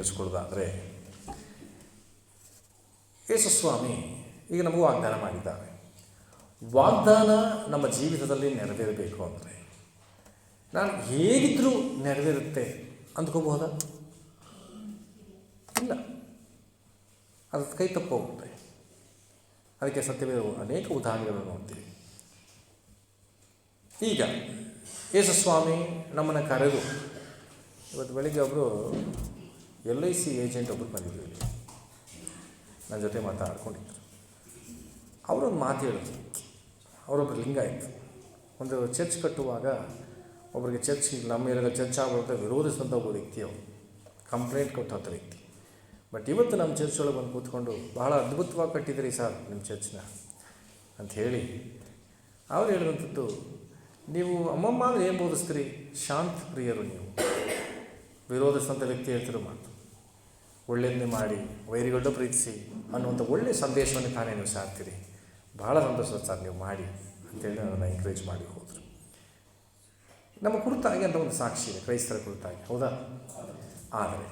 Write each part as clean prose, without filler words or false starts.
ತಿಳಿಸ್ಕೊಡೋದಾದರೆ, ಯೇಸು ಸ್ವಾಮಿ ಈಗ ನಮಗೂ ವಾಗ್ದಾನ ಮಾಡಿದ್ದಾರೆ. ವಾಗ್ದಾನ ನಮ್ಮ ಜೀವಿತದಲ್ಲಿ ನೆರವೇರಬೇಕು ಅಂದರೆ ನಾನು ಹೇಗಿದ್ದರೂ ನೆರವೇರುತ್ತೆ ಅಂದ್ಕೋಬಹುದಾ? ಇಲ್ಲ, ಅದು ಕೈ ತಪ್ಪೋಗುತ್ತೆ. ಅದಕ್ಕೆ ಸತ್ಯವೇ ಅನೇಕ ಉದಾಹರಣೆಗಳನ್ನು ನೋಡ್ತೀವಿ. ಈಗ ಯೇಸು ಸ್ವಾಮಿ ನಮ್ಮನ್ನು ಕರೆದು, ಇವತ್ತು ಬೆಳಿಗ್ಗೆ ಒಬ್ಬರು LIC ಏಜೆಂಟ್ ಒಬ್ಬರು ಬಂದಿದ್ರು, ಇಲ್ಲಿ ನನ್ನ ಜೊತೆ ಮಾತಾಡ್ಕೊಂಡಿದ್ರು. ಅವರೊಂದು ಮಾತು ಹೇಳಿದ್ರು. ಅವರೊಬ್ಬರು ಲಿಂಗಾಯತ್, ಒಂದು ಚರ್ಚ್ ಕಟ್ಟುವಾಗ ಒಬ್ಬರಿಗೆ ಚರ್ಚ್ ನಮ್ಮ ಏರಿಯಾದ ಚರ್ಚ್ ಆಗೋದಂತ ವಿರೋಧಿಸಿದಂಥ ಒಬ್ಬ ವ್ಯಕ್ತಿ, ಅವರು ಕಂಪ್ಲೇಂಟ್ ಕೊಟ್ಟಂಥ ವ್ಯಕ್ತಿ. ಬಟ್ ಇವತ್ತು ನಮ್ಮ ಚರ್ಚ್ ಒಳಗೆ ಬಂದು ಕೂತ್ಕೊಂಡು ಬಹಳ ಅದ್ಭುತವಾಗಿ ಕಟ್ಟಿದ್ರಿ ಸರ್ ನಿಮ್ಮ ಚರ್ಚ್ನ ಅಂತ ಹೇಳಿ ಅವ್ರು ಹೇಳಿದಂಥದ್ದು, ನೀವು ಅಮ್ಮಮ್ಮ ಅಂದರೆ ಏನು ಬೋಧಿಸ್ತೀರಿ? ಶಾಂತ ಪ್ರಿಯರು ನೀವು. ವಿರೋಧಿಸಿದಂಥ ವ್ಯಕ್ತಿ ಹೇಳ್ತಿರೋ ಮಾತು, ಒಳ್ಳೆಯದನ್ನೇ ಮಾಡಿ ವೈರಿಗಳನ್ನ ಪ್ರೀತಿಸಿ ಅನ್ನುವಂಥ ಒಳ್ಳೆಯ ಸಂದೇಶವನ್ನು ತಾನೇ ನೀವು ಸಾರ್ತೀರಿ. ಭಾಳ ಸಂತೋಷ ಸರ್ ನೀವು ಮಾಡಿ ಅಂತೇಳಿ ನನ್ನನ್ನು ಎಂಕರೇಜ್ ಮಾಡಿ ಹೋದರು. ನಮ್ಮ ಕುರಿತಾಗಿ ಅಂತ ಒಂದು ಸಾಕ್ಷಿ ಇದೆ, ಕ್ರೈಸ್ತರ ಕುರಿತಾಗಿ, ಹೌದಾ? ಆದರೆ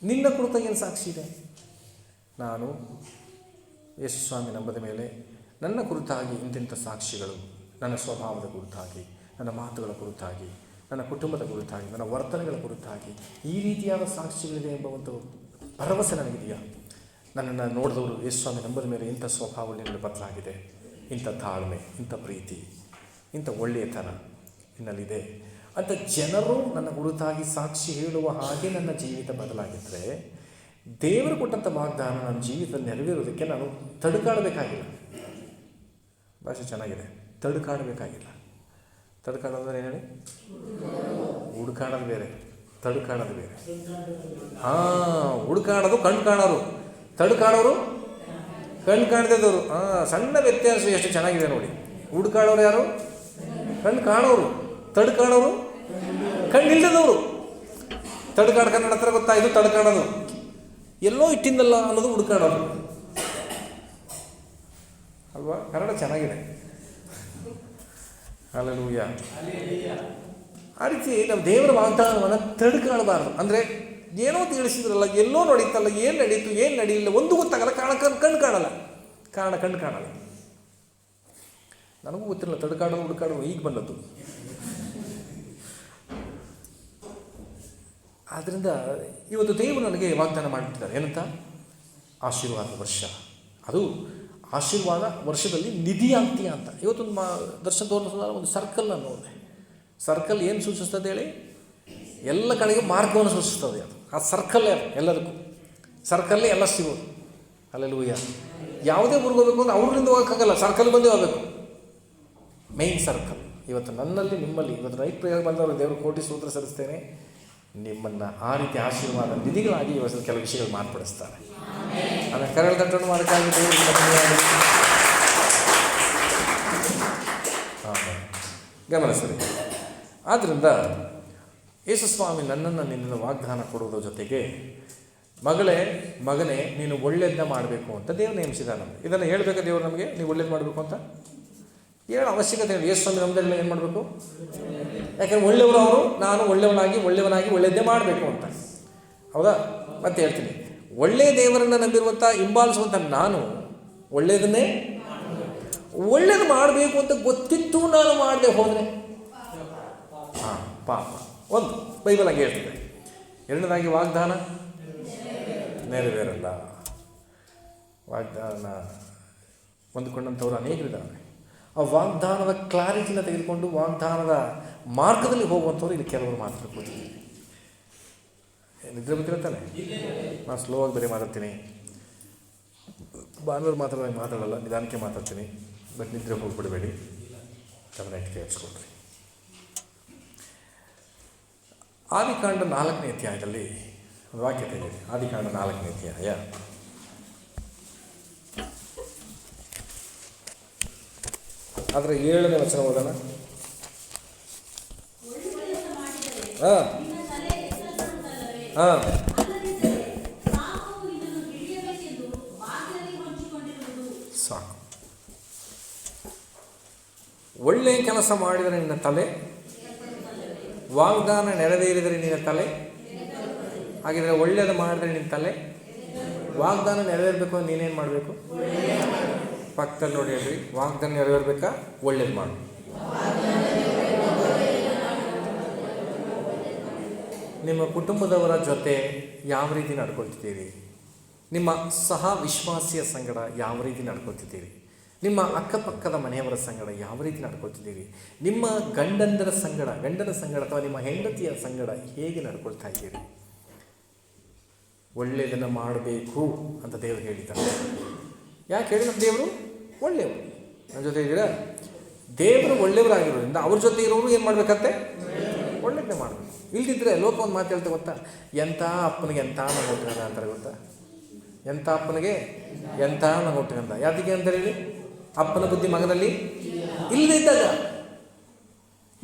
ನಿನ್ನ ಕುರಿತಾಗಿ ಏನು ಸಾಕ್ಷಿ ಇದೆ? ನಾನು ಯೇಸು ಸ್ವಾಮಿ ನಂಬದ ಮೇಲೆ ನನ್ನ ಕುರಿತಾಗಿ ಇಂತಿಂಥ ಸಾಕ್ಷಿಗಳು, ನನ್ನ ಸ್ವಭಾವದ ಕುರಿತಾಗಿ, ನನ್ನ ಮಾತುಗಳ ಕುರಿತಾಗಿ, ನನ್ನ ಕುಟುಂಬದ ಕುರಿತಾಗಿ, ನನ್ನ ವರ್ತನೆಗಳ ಕುರಿತಾಗಿ ಈ ರೀತಿಯಾದ ಸಾಕ್ಷಿಗಳಿದೆ ಎಂಬ ಒಂದು ಭರವಸೆ ನನಗಿದೆಯಾ? ನನ್ನನ್ನು ನೋಡಿದವರು ಯೇಸು ಸ್ವಾಮಿ ನಂಬದ ಮೇಲೆ ಇಂಥ ಸ್ವಭಾವ ನಿನ್ನಲ್ಲಿ ಬದಲಾಗಿದೆ, ಇಂಥ ತಾಳ್ಮೆ, ಇಂಥ ಪ್ರೀತಿ, ಇಂಥ ಒಳ್ಳೆಯತನ ನಿನ್ನಲ್ಲಿದೆ ಅಂತ ಜನರು ನನ್ನ ಕುರಿತಾಗಿ ಸಾಕ್ಷಿ ಹೇಳುವ ಹಾಗೆ ನನ್ನ ಜೀವಿತ ಬದಲಾಗಿದ್ದರೆ, ದೇವರು ಕೊಟ್ಟಂಥ ವಾಗ್ದಾನ ನನ್ನ ಜೀವಿತದಲ್ಲಿ ನೆರವೇರೋದಕ್ಕೆ ನಾನು ತಡುಕಾಡಬೇಕಾಗಿಲ್ಲ. ಭಾಷೆ ಚೆನ್ನಾಗಿದೆ, ತಡುಕಾಡಬೇಕಾಗಿಲ್ಲ. ತಡುಕಾಡೋದ್ರೆ ಏನು ಹೇಳಿ? ಹುಡುಕಾಡೋದು ಬೇರೆ, ತಡುಕಾಡೋದು ಬೇರೆ. ಹುಡುಕಾಡೋದು ಕಣ್ಣು ಕಾಣೋರು, ತಡುಕಾಡೋರು ಕಣ್ಣು ಕಾಣ್ತಿದ್ದವರು. ಸಣ್ಣ ವ್ಯತ್ಯಾಸ ಎಷ್ಟು ಚೆನ್ನಾಗಿದೆ ನೋಡಿ. ಹುಡುಕಾಡೋರು ಯಾರು? ಕಣ್ಣು ಕಾಣೋರು. ತಡುಕಾಡೋರು ಕಣ್ಣಿಲ್ಲದವರು. ತಡುಕಾಡ ಕನ್ನಡ ಹತ್ರ ಗೊತ್ತಾಯಿತು. ತಡುಕಾಡೋದು ಎಲ್ಲೋ ಇಟ್ಟಿಂದಲ್ಲ ಅನ್ನೋದು ಹುಡುಕಾಡೋದು ಅಲ್ವಾ? ಕನ್ನಡ ಚೆನ್ನಾಗಿದೆ. ಹಲ್ಲೆಲೂಯಾ. ಆ ರೀತಿ ನಮ್ಮ ದೇವರ ವಾಗ್ದಾನವನ್ನು ತಡುಕಾಡಬಾರ್ದು. ಅಂದರೆ ಏನೋ ತಿಳಿಸಿದ್ರಲ್ಲ, ಎಲ್ಲೋ ನಡೀತಲ್ಲ, ಏನು ನಡೀತು ಏನು ನಡೀಲಿಲ್ಲ ಒಂದು ಗೊತ್ತಾಗಲ್ಲ. ಕಣ್ಣು ಕಾಣಲ್ಲ, ಕಣ್ಣು ಕಾಣಲ್ಲ. ನನಗೂ ಗೊತ್ತಿರಲ್ಲ ತಡುಕಾಡೋದು ಹುಡುಕಾಡೋದು, ಈಗ ಬಂದದ್ದು. ಆದ್ದರಿಂದ ಇವತ್ತು ದೇವರು ನನಗೆ ವಾಗ್ದಾನ ಮಾಡಿಬಿಟ್ಟಿದ್ದಾರೆ. ಏನಂತ? ಆಶೀರ್ವಾದ ವರ್ಷ. ಅದು ಆಶೀರ್ವಾದ ವರ್ಷದಲ್ಲಿ ನಿಧಿಯಾಂತ್ಯ ಅಂತ. ಇವತ್ತೊಂದು ದರ್ಶನ ತೋರಿಸೋದಾದ ಒಂದು ಸರ್ಕಲ್ನ ನೋಡಿದೆ. ಸರ್ಕಲ್ ಏನು ಸೂಚಿಸ್ತದೆ ಹೇಳಿ? ಎಲ್ಲ ಕಡೆಗೆ ಮಾರ್ಗವನ್ನು ಸೂಚಿಸ್ತದೆ. ಅದು ಆ ಸರ್ಕಲ್ಲೇ, ಅದು ಎಲ್ಲದಕ್ಕೂ ಸರ್ಕಲ್ಲೇ ಎಲ್ಲ ಸಿಗೋದು. ಹಲ್ಲೆಲೂಯಾ. ಯಾವುದೇ ಊರಿಗೆ ಹೋಗಬೇಕು ಅಂದರೆ ಅವ್ರಿಂದ ಹೋಗೋಕ್ಕಾಗಲ್ಲ, ಸರ್ಕಲ್ ಬಂದೇ ಹೋಗಬೇಕು. Main circle. ಇವತ್ತು ನನ್ನಲ್ಲಿ, ನಿಮ್ಮಲ್ಲಿ, ಇವತ್ತು ನೈಟ್ ಪ್ರೇಯರ್ ಬಂದವರು ದೇವರು ಕೋಟಿ ಸ್ತೋತ್ರ ಸಲ್ಲಿಸ್ತೇನೆ. ನಿಮ್ಮನ್ನು ಆ ರೀತಿ ಆಶೀರ್ವಾದ ನಿಧಿಗಳಾಗಿ ಇವತ್ತು ಕೆಲವು ವಿಷಯಗಳು ಮಾರ್ಪಡಿಸ್ತಾರೆ. ಆಮೇಲೆ ಕರಳ ತಟ್ಟನ್ನು ಮಾಡೋಕ್ಕಾಗಿ ಗಮನಿಸಲಿ. ಆದ್ದರಿಂದ ಯೇಸು ಸ್ವಾಮಿ ನನ್ನನ್ನು ನಿನ್ನನ್ನು ವಾಗ್ದಾನ ಕೊಡುವುದರ ಜೊತೆಗೆ, ಮಗನೇ ನೀನು ಒಳ್ಳೆಯದನ್ನ ಮಾಡಬೇಕು ಅಂತ ದೇವ್ರು ನೇಮಿಸಿದ. ನಮಗೆ ಇದನ್ನು ಹೇಳಬೇಕಾ ದೇವರು ನಮಗೆ? ನೀವು ಒಳ್ಳೇದು ಮಾಡಬೇಕು ಅಂತ ಹೇಳೋ ಅವಶ್ಯಕತೆ ಇಲ್ಲ. ಯೇಸು ಸ್ವಾಮಿ ನಮ್ಮದೆಲ್ಲ ಏನು ಮಾಡಬೇಕು? ಯಾಕೆಂದರೆ ಒಳ್ಳೆಯವರು ಅವರು, ನಾನು ಒಳ್ಳೆಯವನಾಗಿ ಒಳ್ಳೆಯದೇ ಮಾಡಬೇಕು ಅಂತ. ಹೌದಾ? ಮತ್ತೆ ಹೇಳ್ತೀನಿ, ಒಳ್ಳೆಯ ದೇವರನ್ನು ನಂಬಿರುವಂಥ, ಹಿಂಬಾಲಿಸುವಂಥ ನಾನು ಒಳ್ಳೆಯದನ್ನೇ ಒಳ್ಳೇದು ಮಾಡಬೇಕು ಅಂತ ಗೊತ್ತಿತ್ತು ನಾನು ಮಾಡದೆ ಹೋದರೆ ಪಾಪ. ಒಂದು ಬೈಬಲ್ ಹಂಗೆ ಹೇಳ್ತದೆ. ಎರಡನೇದಾಗಿ ವಾಗ್ದಾನ ನೆರವೇರಲ್ಲ. ವಾಗ್ದಾನ ಹೊಂದಿಕೊಂಡಂಥವ್ರು ಅನೇಕರಿದ್ದಾರೆ. ಆ ವಾಗ್ದಾನದ ಕ್ಲಾರಿಟಿನ ತೆಗೆದುಕೊಂಡು ವಾಗ್ದಾನದ ಮಾರ್ಗದಲ್ಲಿ ಹೋಗುವಂಥವ್ರು ಇಲ್ಲಿ ಕೆಲವರು ಮಾತ್ರ ಕೂತಿದ್ದೀವಿ. ನಿದ್ರೆ ಬಂದಿರುತ್ತಾನೆ. ನಾನು ಸ್ಲೋ ಆಗಿ ಬರೀ ಮಾತಾಡ್ತೀನಿ. ಭಾನುವಾರ ಮಾತಾಡಲ್ಲ, ನಿಧಾನಕ್ಕೆ ಮಾತಾಡ್ತೀನಿ. ಬಟ್ ನಿದ್ರೆ ಹೋಗ್ಬಿಡಬೇಡಿ, ಗಮನ ಇಟ್ಟು ಕೇಳಿಸ್ಕೊಳ್ರಿ. ಆದಿಕಾಂಡ 4ನೇ ಅಧ್ಯಾಯದಲ್ಲಿ ಒಂದು ವಾಕ್ಯ ತೆಗೆದಿದೆ. ಆದಿಕಾಂಡ 4ನೇ ಅಧ್ಯಾಯ ಅದರ 7ನೇ ವಚನ ಓದೋಣ. ಸಾಕು. ಒಳ್ಳೆಯ ಕೆಲಸ ಮಾಡಿದರೆ ನಿನ್ನ ತಲೆ, ವಾಗ್ದಾನ ನೆರವೇರಿದರೆ ನಿನ್ನ ತಲೆ. ಹಾಗಿದ್ರೆ ಒಳ್ಳೇದು ಮಾಡಿದ್ರೆ ನಿನ್ನ ತಲೆ ವಾಗ್ದಾನ ನೆರವೇರಬೇಕು ಅಂದ್ರೆ ನೀನೇನು ಮಾಡಬೇಕು? ಪಕ್ಕದಲ್ಲಿ ನೋಡಿ ಹೇಳ್ರಿ, ವಾಗ್ದಾನ ನೆರವೇರಬೇಕಾ? ಒಳ್ಳೇದು ಮಾಡು. ನಿಮ್ಮ ಕುಟುಂಬದವರ ಜೊತೆ ಯಾವ ರೀತಿ ನಡ್ಕೊಳ್ತಿದ್ದೀರಿ? ನಿಮ್ಮ ಸಹ ವಿಶ್ವಾಸಿಯ ಸಂಗಡ ಯಾವ ರೀತಿ ನಡ್ಕೊಳ್ತಿದ್ದೀರಿ? ನಿಮ್ಮ ಅಕ್ಕಪಕ್ಕದ ಮನೆಯವರ ಸಂಗಡ ಯಾವ ರೀತಿ ನಡ್ಕೊಳ್ತಿದ್ದೀರಿ? ನಿಮ್ಮ ಗಂಡನ ಸಂಗಡ ಅಥವಾ ನಿಮ್ಮ ಹೆಂಡತಿಯ ಸಂಗಡ ಹೇಗೆ ನಡ್ಕೊಳ್ತಾ ಇದ್ದೀರಿ? ಒಳ್ಳೆಯದನ್ನು ಮಾಡಬೇಕು ಅಂತ ದೇವರು ಹೇಳಿದ್ದಾರೆ. ಯಾಕೆ ಹೇಳಿ? ನಮ್ಮ ದೇವರು ಒಳ್ಳೆಯವರು. ನನ್ನ ಜೊತೆ ಇದ್ದೀರಾ? ದೇವರು ಒಳ್ಳೆಯವರಾಗಿರೋದ್ರಿಂದ ಅವ್ರ ಜೊತೆ ಇರೋರು ಏನು ಮಾಡಬೇಕಂತೆ? ಒಳ್ಳೆಯದನ್ನೇ ಮಾಡಬೇಕು. ಇಲ್ದಿದ್ರೆ ಲೋಕ ಒಂದು ಮಾತು ಹೇಳ್ತಾ ಗೊತ್ತಾ? ಎಂಥ ಅಪ್ಪನಿಗೆ ಎಂಥ ನಂಗೆ ಹುಟ್ಕೊಂಡ ಅಂತಾರೆ ಗೊತ್ತಾ? ಎಂಥ ಅಪ್ಪನಿಗೆ ಎಂಥ ನಂಗೆ ಹುಟ್ಕೊಂಡ. ಯಾತಕ್ಕೆ ಅಂತ ಹೇಳಿ? ಅಪ್ಪನ ಬುದ್ಧಿ ಮಗನಲ್ಲಿ ಇಲ್ಲದೇ ಇದ್ದಾಗ.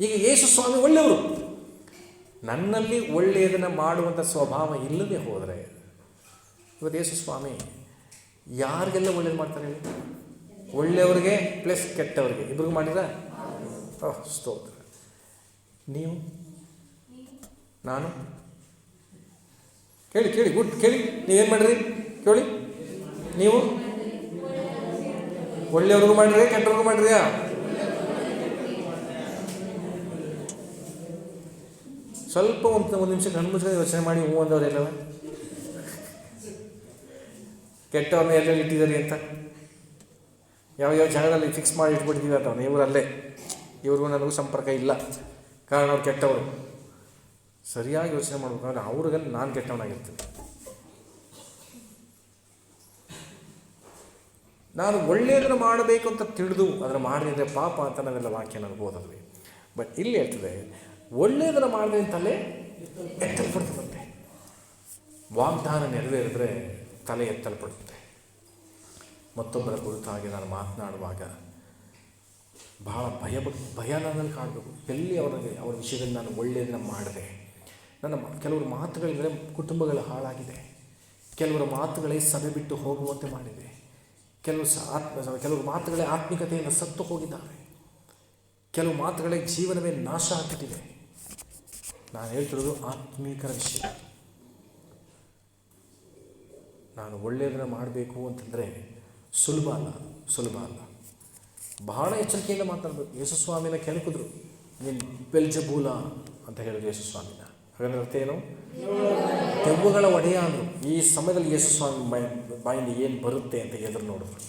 ಈಗ ಯೇಸು ಸ್ವಾಮಿ ಒಳ್ಳೆಯವರು. ನನ್ನಲ್ಲಿ ಒಳ್ಳೆಯದನ್ನು ಮಾಡುವಂಥ ಸ್ವಭಾವ ಇಲ್ಲದೆ ಹೋದರೆ, ಇವತ್ತು ಯೇಸು ಸ್ವಾಮಿ ಯಾರಿಗೆಲ್ಲ ಒಳ್ಳೇದು ಮಾಡ್ತಾರೆ ಹೇಳಿ? ಒಳ್ಳೆಯವ್ರಿಗೆ ಪ್ಲಸ್ ಕೆಟ್ಟವ್ರಿಗೆ ಇಬ್ರಿಗೂ ಮಾಡಿದ್ರ? ಸ್ತೋತ್ರ. ನೀವು ನಾನು ಕೇಳಿ ಗುಡ್ ಕೇಳಿ. ನೀವೇನು ಮಾಡಿರಿ ಕೇಳಿ? ನೀವು ಒಳ್ಳೆಯವ್ರಿಗೂ ಮಾಡಿರಿ ಕೆಟ್ಟವ್ರಿಗೂ ಮಾಡಿರಿಯಾ? ಸ್ವಲ್ಪ ಒಂದು ನಿಮಿಷ ಕಣ್ಮುಚ್ಕೊಂಡು ಯೋಚನೆ ಮಾಡಿ. ಹ್ಞೂ ಅಂದವ್ರು ಎಲ್ಲವ ಕೆಟ್ಟವ್ರನ್ನ ಎಲ್ಲೆಲ್ಲಿ ಇಟ್ಟಿದ್ದೀರಿ ಅಂತ ಯಾವ ಜಾಗದಲ್ಲಿ ಫಿಕ್ಸ್ ಮಾಡಿ ಇಟ್ಬಿಟ್ಟಿದ್ದೀವಿ ಅಂತ. ಇವರಲ್ಲೇ ಇವ್ರಿಗೂ ನನಗೂ ಸಂಪರ್ಕ ಇಲ್ಲ, ಕಾರಣ ಅವ್ರು ಕೆಟ್ಟವರು. ಸರಿಯಾಗಿ ಯೋಚನೆ ಮಾಡ್ಬೇಕಾದ್ರೆ ಅವ್ರಿಗೆ ನಾನು ಕೆಟ್ಟವನಾಗಿರ್ತೀನಿ. ನಾನು ಒಳ್ಳೆಯದನ್ನು ಮಾಡಬೇಕು ಅಂತ ತಿಳಿದು ಅದನ್ನು ಮಾಡಿದರೆ ಪಾಪ ಅಂತ ನಾವೆಲ್ಲ ವಾಕ್ಯ ನನಗೆ ಓದಿದ್ವಿ. ಬಟ್ ಇಲ್ಲಿ ಹೇಳ್ತದೆ ಒಳ್ಳೆಯದನ್ನು ಮಾಡಿದ್ರೆ ತಲೆ ಎತ್ತಲ್ಪಡ್ತದಂತೆ. ವಾಗ್ದಾನ ನೆರವೇರಿದ್ರೆ ತಲೆ ಎತ್ತಲ್ಪಡುತ್ತೆ. ಮತ್ತೊಬ್ಬರ ಕುರಿತಾಗಿ ನಾನು ಮಾತನಾಡುವಾಗ ಬಹಳ ಭಯ ನನ್ನಲ್ಲಿ ಕಾಣಬೇಕು. ಎಲ್ಲಿ ಅವ್ರ ವಿಷಯದಲ್ಲಿ ನಾನು ಒಳ್ಳೆಯದನ್ನು ಮಾಡಿದೆ. ನನ್ನ ಕೆಲವರು ಮಾತುಗಳಿಂದಲೇ ಕುಟುಂಬಗಳು ಹಾಳಾಗಿದೆ. ಕೆಲವರ ಮಾತುಗಳೇ ಸಭೆ ಬಿಟ್ಟು ಹೋಗುವಂತೆ ಮಾಡಿದೆ. ಕೆಲವರು ಮಾತುಗಳೇ ಆತ್ಮಿಕತೆಯಿಂದ ಸತ್ತು ಹೋಗಿದ್ದಾರೆ. ಕೆಲವು ಮಾತುಗಳೇ ಜೀವನವೇ ನಾಶ ಆಗ್ಬಿಟ್ಟಿದೆ. ನಾನು ಹೇಳ್ತಿರೋದು ಆತ್ಮೀಕರ ವಿಷಯ. ನಾನು ಒಳ್ಳೆಯದನ್ನು ಮಾಡಬೇಕು ಅಂತಂದರೆ ಸುಲಭ ಅಲ್ಲ. ಬಹಳ ಎಚ್ಚರಿಕೆಯಿಂದ ಮಾತಾಡಬೇಕು. ಯೇಸುಸ್ವಾಮಿನ ಕೆಣಕಿದ್ರು. ನೀನು ಬೆಲ್ಜಬೂಲ ಅಂತ ಹೇಳಿದ್ರು ಯೇಸುಸ್ವಾಮಿನ. ಹಾಗಾದ್ರೆ ಅರ್ಥ ಏನು? ದೆವ್ವಗಳ ಒಡೆಯ ಅಂದರು. ಈ ಸಮಯದಲ್ಲಿ ಯೇಸುಸ್ವಾಮಿ ಬಾಯಿಂದ ಏನು ಬರುತ್ತೆ ಅಂತ ಎದುರು ನೋಡಿದ್ರು.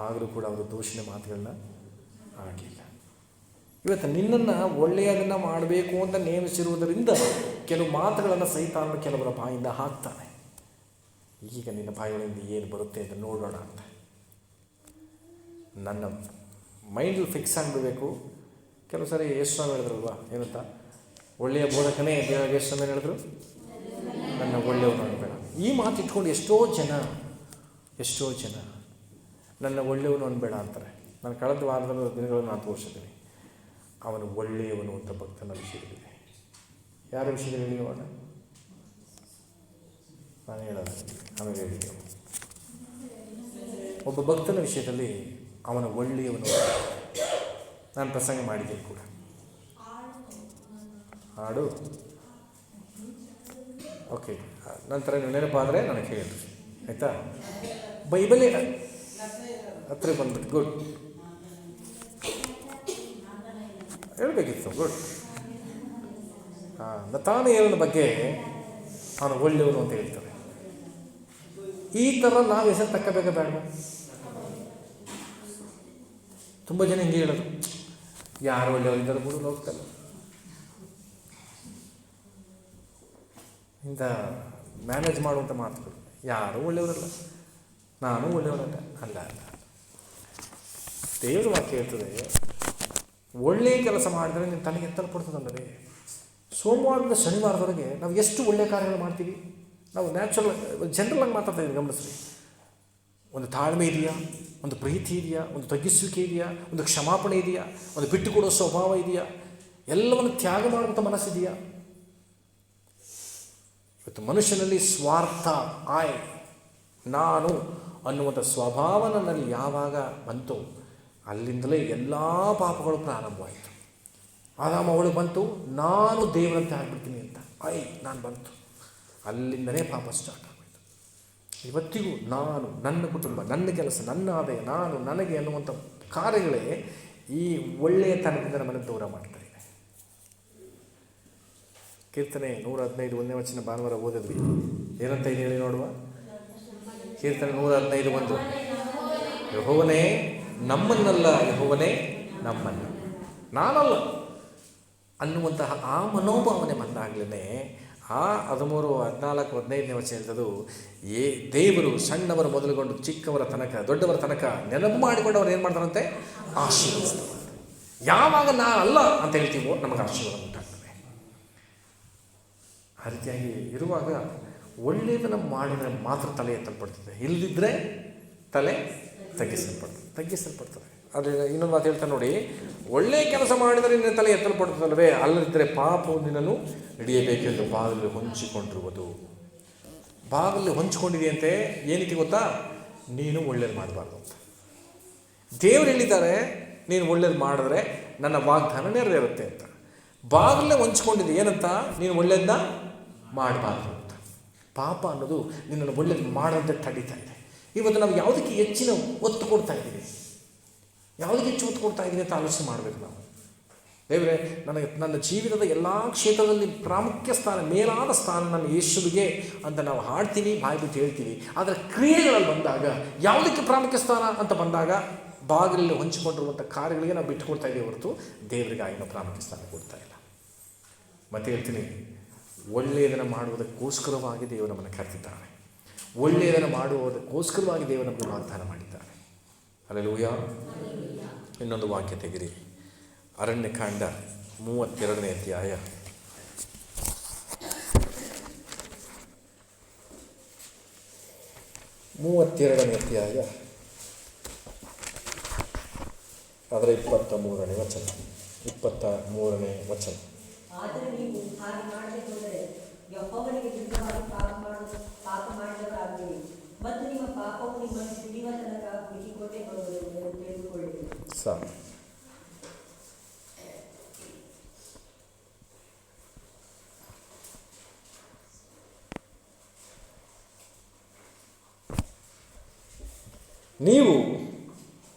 ಆದರೂ ಕೂಡ ಅವರು ದೂಷಣೆ ಮಾತುಗಳನ್ನ ಆಗಲಿಲ್ಲ. ಇವತ್ತು ನಿನ್ನನ್ನು ಒಳ್ಳೆಯದನ್ನು ಮಾಡಬೇಕು ಅಂತ ನೇಮಿಸಿರುವುದರಿಂದ ಕೆಲವು ಮಾತುಗಳನ್ನು ಸೈತಾನನು ಕೆಲವರ ಬಾಯಿಂದ ಹಾಕ್ತಾನೆ. ಈಗ ನಿನ್ನ ಬಾಯಿಗಳಿಂದ ಏನು ಬರುತ್ತೆ ಅಂತ ನೋಡೋಣ ಅಂತ ನನ್ನ ಮೈಂಡಲ್ಲಿ ಫಿಕ್ಸ್ ಆಗಿಬಿಡಬೇಕು. ಕೆಲವು ಸಾರಿ ಯೇಸುಸ್ವಾಮಿ ಹೇಳಿದ್ರಲ್ವ, ಏನಂತ? ಒಳ್ಳೆಯ ಬೋಧಕನೇ ಯೇಸುಸ್ವಾಮಿ ಹೇಳಿದ್ರು, ನನ್ನ ಒಳ್ಳೆಯವನು ಅನ್ಬೇಡ. ಈ ಮಾತು ಇಟ್ಕೊಂಡು ಎಷ್ಟೋ ಜನ ನನ್ನ ಒಳ್ಳೆಯವನು ಅನ್ಬೇಡ ಅಂತಾರೆ. ನಾನು ಕಳೆದ ವಾರದ ದಿನಗಳನ್ನು ನಾನು ತೋರಿಸಿದ್ದೀನಿ. ಅವನು ಒಳ್ಳೆಯವನು ಅಂತ ಭಕ್ತನ ವಿಷಯದಲ್ಲಿದೆ. ಯಾರ ವಿಷಯದಲ್ಲಿ ಇವಾಗ ನಾನು ಹೇಳೋದು ಆಮೇಲೆ ಹೇಳಿದ್ದೆವು. ಒಬ್ಬ ಭಕ್ತನ ವಿಷಯದಲ್ಲಿ ಅವನ ಒಳ್ಳೆಯವನು. ನಾನು ಪ್ರಸಂಗ ಮಾಡಿದ್ದೀನಿ ಕೂಡ. ಹಾಡು ಓಕೆ, ನಂತರ ನೀವು ನೆನಪಾದರೆ ನನಗೆ ಹೇಳಿ ಆಯಿತಾ? ಬೈಬಲೇ ಹತ್ರ ಬಂದ್ಬಿಟ್ಟು ಗುಡ್ ಹೇಳಬೇಕಿತ್ತು. ಗುಡ್. ನತಾನಯೇಲನ ಬಗ್ಗೆ ಅವನು ಒಳ್ಳೆಯವನು ಅಂತ ಹೇಳ್ತಾರೆ. ಈ ಥರ ನಾವು ಹೆಸರು ತಕ್ಕಬೇಕ ಬೇಡ? ತುಂಬ ಜನ ಹಿಂಗೆ ಹೇಳೋದು, ಯಾರು ಒಳ್ಳೆಯವರಿದ್ದಾರೆ ಬಿಡು ಹೋಗ್ತಲ್ಲ. ಇಂಥ ಮ್ಯಾನೇಜ್ ಮಾಡುವಂಥ ಮಾತುಗಳು. ಯಾರೂ ಒಳ್ಳೆಯವರಲ್ಲ, ನಾನು ಒಳ್ಳೆಯವರಲ್ಲ. ಅಲ್ಲ ದೇವರು ವಾಕ್ಯ ಹೇಳ್ತದೆ, ಒಳ್ಳೆಯ ಕೆಲಸ ಮಾಡಿದರೆ ನಿಮ್ಮ ತಲೆಗೆ ಎತ್ತಲ್ಪಡ್ತದಲ್ಲವೇ. ಸೋಮವಾರದಿಂದ ಶನಿವಾರದವರೆಗೆ ನಾವು ಎಷ್ಟು ಒಳ್ಳೆಯ ಕಾರ್ಯಗಳು ಮಾಡ್ತೀವಿ. ನಾವು ಜನರಲಾಗಿ ಮಾತಾಡ್ತಾ ಇದ್ದೀವಿ, ಗಮನಿಸ್ರಿ. ಒಂದು ತಾಳ್ಮೆ ಇದೆಯಾ, ಒಂದು ಪ್ರೀತಿ ಇದೆಯಾ, ಒಂದು ತಗ್ಗಿಸುವಿಕೆ ಇದೆಯಾ, ಒಂದು ಕ್ಷಮಾಪಣೆ ಇದೆಯಾ, ಒಂದು ಬಿಟ್ಟು ಕೊಡೋ ಸ್ವಭಾವ ಇದೆಯಾ, ಎಲ್ಲವನ್ನು ತ್ಯಾಗ ಮಾಡುವಂಥ ಮನಸ್ಸಿದೆಯಾ? ಇವತ್ತು ಮನುಷ್ಯನಲ್ಲಿ ಸ್ವಾರ್ಥ, ನಾನು ಅನ್ನುವಂಥ ಸ್ವಭಾವ ನನ್ನಲ್ಲಿ ಯಾವಾಗ ಬಂತು, ಅಲ್ಲಿಂದಲೇ ಎಲ್ಲ ಪಾಪಗಳು ಪ್ರಾರಂಭವಾಯಿತು. ಆದಾಮ ಅವಳು ಬಂತು, ನಾನು ದೇವರಂತೆ ಆಗ್ಬಿಡ್ತೀನಿ ಅಂತ. ನಾನು ಬಂತು. ಅಲ್ಲಿಂದನೇ ಪಾಪ ಸ್ಟಾರ್ಟ್ ಆಗೋಯ್ತು. ಇವತ್ತಿಗೂ ನಾನು, ನನ್ನ ಕುಟುಂಬ, ನನ್ನ ಕೆಲಸ, ನನ್ನ ಆದಾಯ, ನಾನು, ನನಗೆ ಅನ್ನುವಂಥ ಕಾರ್ಯಗಳೇ ಈ ಒಳ್ಳೆಯ ತನದಿಂದ ನಮ್ಮನ್ನು ದೂರ ಮಾಡ್ತಾ ಇದೆ. ಕೀರ್ತನೆ 115 1ನೇ ವಚನ ಭಾನುವಾರ ಓದಿದ್ವಿ. ಏನಂತ ಇದೆ ಹೇಳಿ ನೋಡುವ. ಕೀರ್ತನೆ 115:1, ಯೆಹೋವನೇ ನಮ್ಮನ್ನಲ್ಲ, ಯೆಹೋವನೇ ನಮ್ಮನ್ನು, ನಾನಲ್ಲ ಅನ್ನುವಂತಹ ಆ ಮನೋಭಾವನೆ ಬಂದಾಗಲೇ ಆ 13, 14, 15ನೇ ವಚನ ಹೇಳ್ತದ್ದು, ದೇವರು ಸಣ್ಣವರ ಮೊದಲುಗೊಂಡು ಚಿಕ್ಕವರ ತನಕ, ದೊಡ್ಡವರ ತನಕ ನೆನಪು ಮಾಡಿಕೊಂಡು ಅವ್ರು ಏನು ಮಾಡ್ತಾರಂತೆ, ಆಶೀರ್ವದಿಸ್ತಾರೆ. ಯಾವಾಗ ನಾನಲ್ಲ ಅಂತ ಹೇಳ್ತೀವೋ ನಮಗೆ ಆಶೀರ್ವಾದ ಉಂಟಾಗ್ತದೆ. ಆ ರೀತಿಯಾಗಿ ಇರುವಾಗ ಒಳ್ಳೆಯದನ್ನು ಮಾಡಿದರೆ ಮಾತ್ರ ತಲೆ ಎತ್ತಲ್ಪಡ್ತದೆ, ಇಲ್ಲದಿದ್ದರೆ ತಲೆ ತಗ್ಗಿಸಲ್ಪಡ್ತದೆ. ಆದರೆ ಇನ್ನೊಂದು ಮಾತು ಹೇಳ್ತಾನೆ ನೋಡಿ, ಒಳ್ಳೆಯ ಕೆಲಸ ಮಾಡಿದರೆ ನಿನ್ನ ತಲೆ ಎತ್ತಲ್ಪಡ್ತದಲ್ವೇ, ಅಲ್ಲದಿದ್ದರೆ ಪಾಪವು ನಿನ್ನನ್ನು ಹಿಡಿಯಬೇಕೆಂದು ಬಾಗಿಲು ಹೊಂಚಿಕೊಂಡಿರುವುದು. ಬಾಗಿಲು ಹೊಂಚಿಕೊಂಡಿದೆಯಂತೆ, ಏನಕ್ಕೆ ಗೊತ್ತಾ, ನೀನು ಒಳ್ಳೇದು ಮಾಡಬಾರ್ದು ಅಂತ. ದೇವರು ಹೇಳಿದ್ದಾರೆ, ನೀನು ಒಳ್ಳೇದು ಮಾಡಿದ್ರೆ ನನ್ನ ವಾಗ್ದಾನ ನೆರವೇರುತ್ತೆ ಅಂತ. ಬಾಗಿಲೇ ಹೊಂಚ್ಕೊಂಡಿದೆ ಏನಂತ, ನೀನು ಒಳ್ಳೇದನ್ನ ಮಾಡಬಾರ್ದು ಅಂತ. ಪಾಪ ಅನ್ನೋದು ನಿನ್ನನ್ನು ಒಳ್ಳೇದು ಮಾಡದಂತೆ ತಡೀತಾ ಇದೆ. ಇವತ್ತು ನಾವು ಯಾವುದಕ್ಕೆ ಹೆಚ್ಚಿನ ಒತ್ತು ಕೊಡ್ತಾ ಇದ್ದೀವಿ, ಯಾವುದಕ್ಕೆ ಹೆಚ್ಚು ಒತ್ತು ಕೊಡ್ತಾ ಇದ್ದೀವಿ ಅಂತ ಆಲೋಚನೆ ಮಾಡಬೇಕು ನಾವು. ದೇವರೇ, ನನ್ನ ಜೀವಿತದ ಎಲ್ಲ ಕ್ಷೇತ್ರದಲ್ಲಿ ಪ್ರಾಮುಖ್ಯ ಸ್ಥಾನ, ಮೇಲಾದ ಸ್ಥಾನ ನನ್ನ ಯೇಸುವಿಗೆ ಅಂತ ನಾವು ಹಾಡ್ತೀವಿ, ಬಾಯಿ ಬಿಟ್ಟು ಹೇಳ್ತೀವಿ. ಆದರೆ ಕ್ರಿಯೆಗಳಲ್ಲಿ ಬಂದಾಗ ಯಾವುದಕ್ಕೆ ಪ್ರಾಮುಖ್ಯ ಸ್ಥಾನ ಅಂತ ಬಂದಾಗ ಬಾಗಿಲಲ್ಲಿ ಹೊಂಚಿಕೊಂಡಿರುವಂಥ ಕಾರ್ಯಗಳಿಗೆ ನಾವು ಬಿಟ್ಟುಕೊಡ್ತಾ ಇದ್ದೀವಿ ಹೊರತು ದೇವರಿಗೆ ಆಗಿನ ಪ್ರಾಮುಖ್ಯ ಸ್ಥಾನ ಕೊಡ್ತಾ ಇಲ್ಲ. ಮತ್ತೆ ಹೇಳ್ತೀನಿ, ಒಳ್ಳೆಯದನ್ನು ಮಾಡುವುದಕ್ಕೋಸ್ಕರವಾಗಿ ದೇವರು ನಮ್ಮನ್ನು ಕರೆದಿದ್ದಾನೆ. ಒಳ್ಳೆಯದನ್ನು ಮಾಡುವುದಕ್ಕೋಸ್ಕರವಾಗಿ ದೇವರು ನಮಗೆ ವಾಗ್ದಾನ ಮಾಡಿದ್ದಾನೆ. ಹಲ್ಲೆಲೂಯಾ. ಇನ್ನೊಂದು ವಾಕ್ಯ ತೆಗಿರಿ, ಅರಣ್ಯಕಾಂಡ 32ನೇ ಅಧ್ಯಾಯ 32ನೇ ಅಧ್ಯಾಯ ಅದರ 23ನೇ ವಚನ. 23ನೇ ವಚನ. ಆದರೆ ನೀವು ಹಾಗೆ ಮಾಡದೆ ಹೋದರೆ ಯೆಹೋವನಿಗೆ ವಿರುದ್ಧವಾಗಿ ಪಾಪ ಮಾಡಿದವರಾಗುವಿರಿ ಮತ್ತು ನಿಮ್ಮ ಪಾಪವು ನಿಮ್ಮನ್ನು ಹಿಡಿಯುವ ತನಕ ಹುಡುಕಿಕೊಂಡೇ ಬರುವುದು ಎಂದು ತಿಳಿದುಕೊಳ್ಳಿರಿ. ಸಾಕು. ನೀವು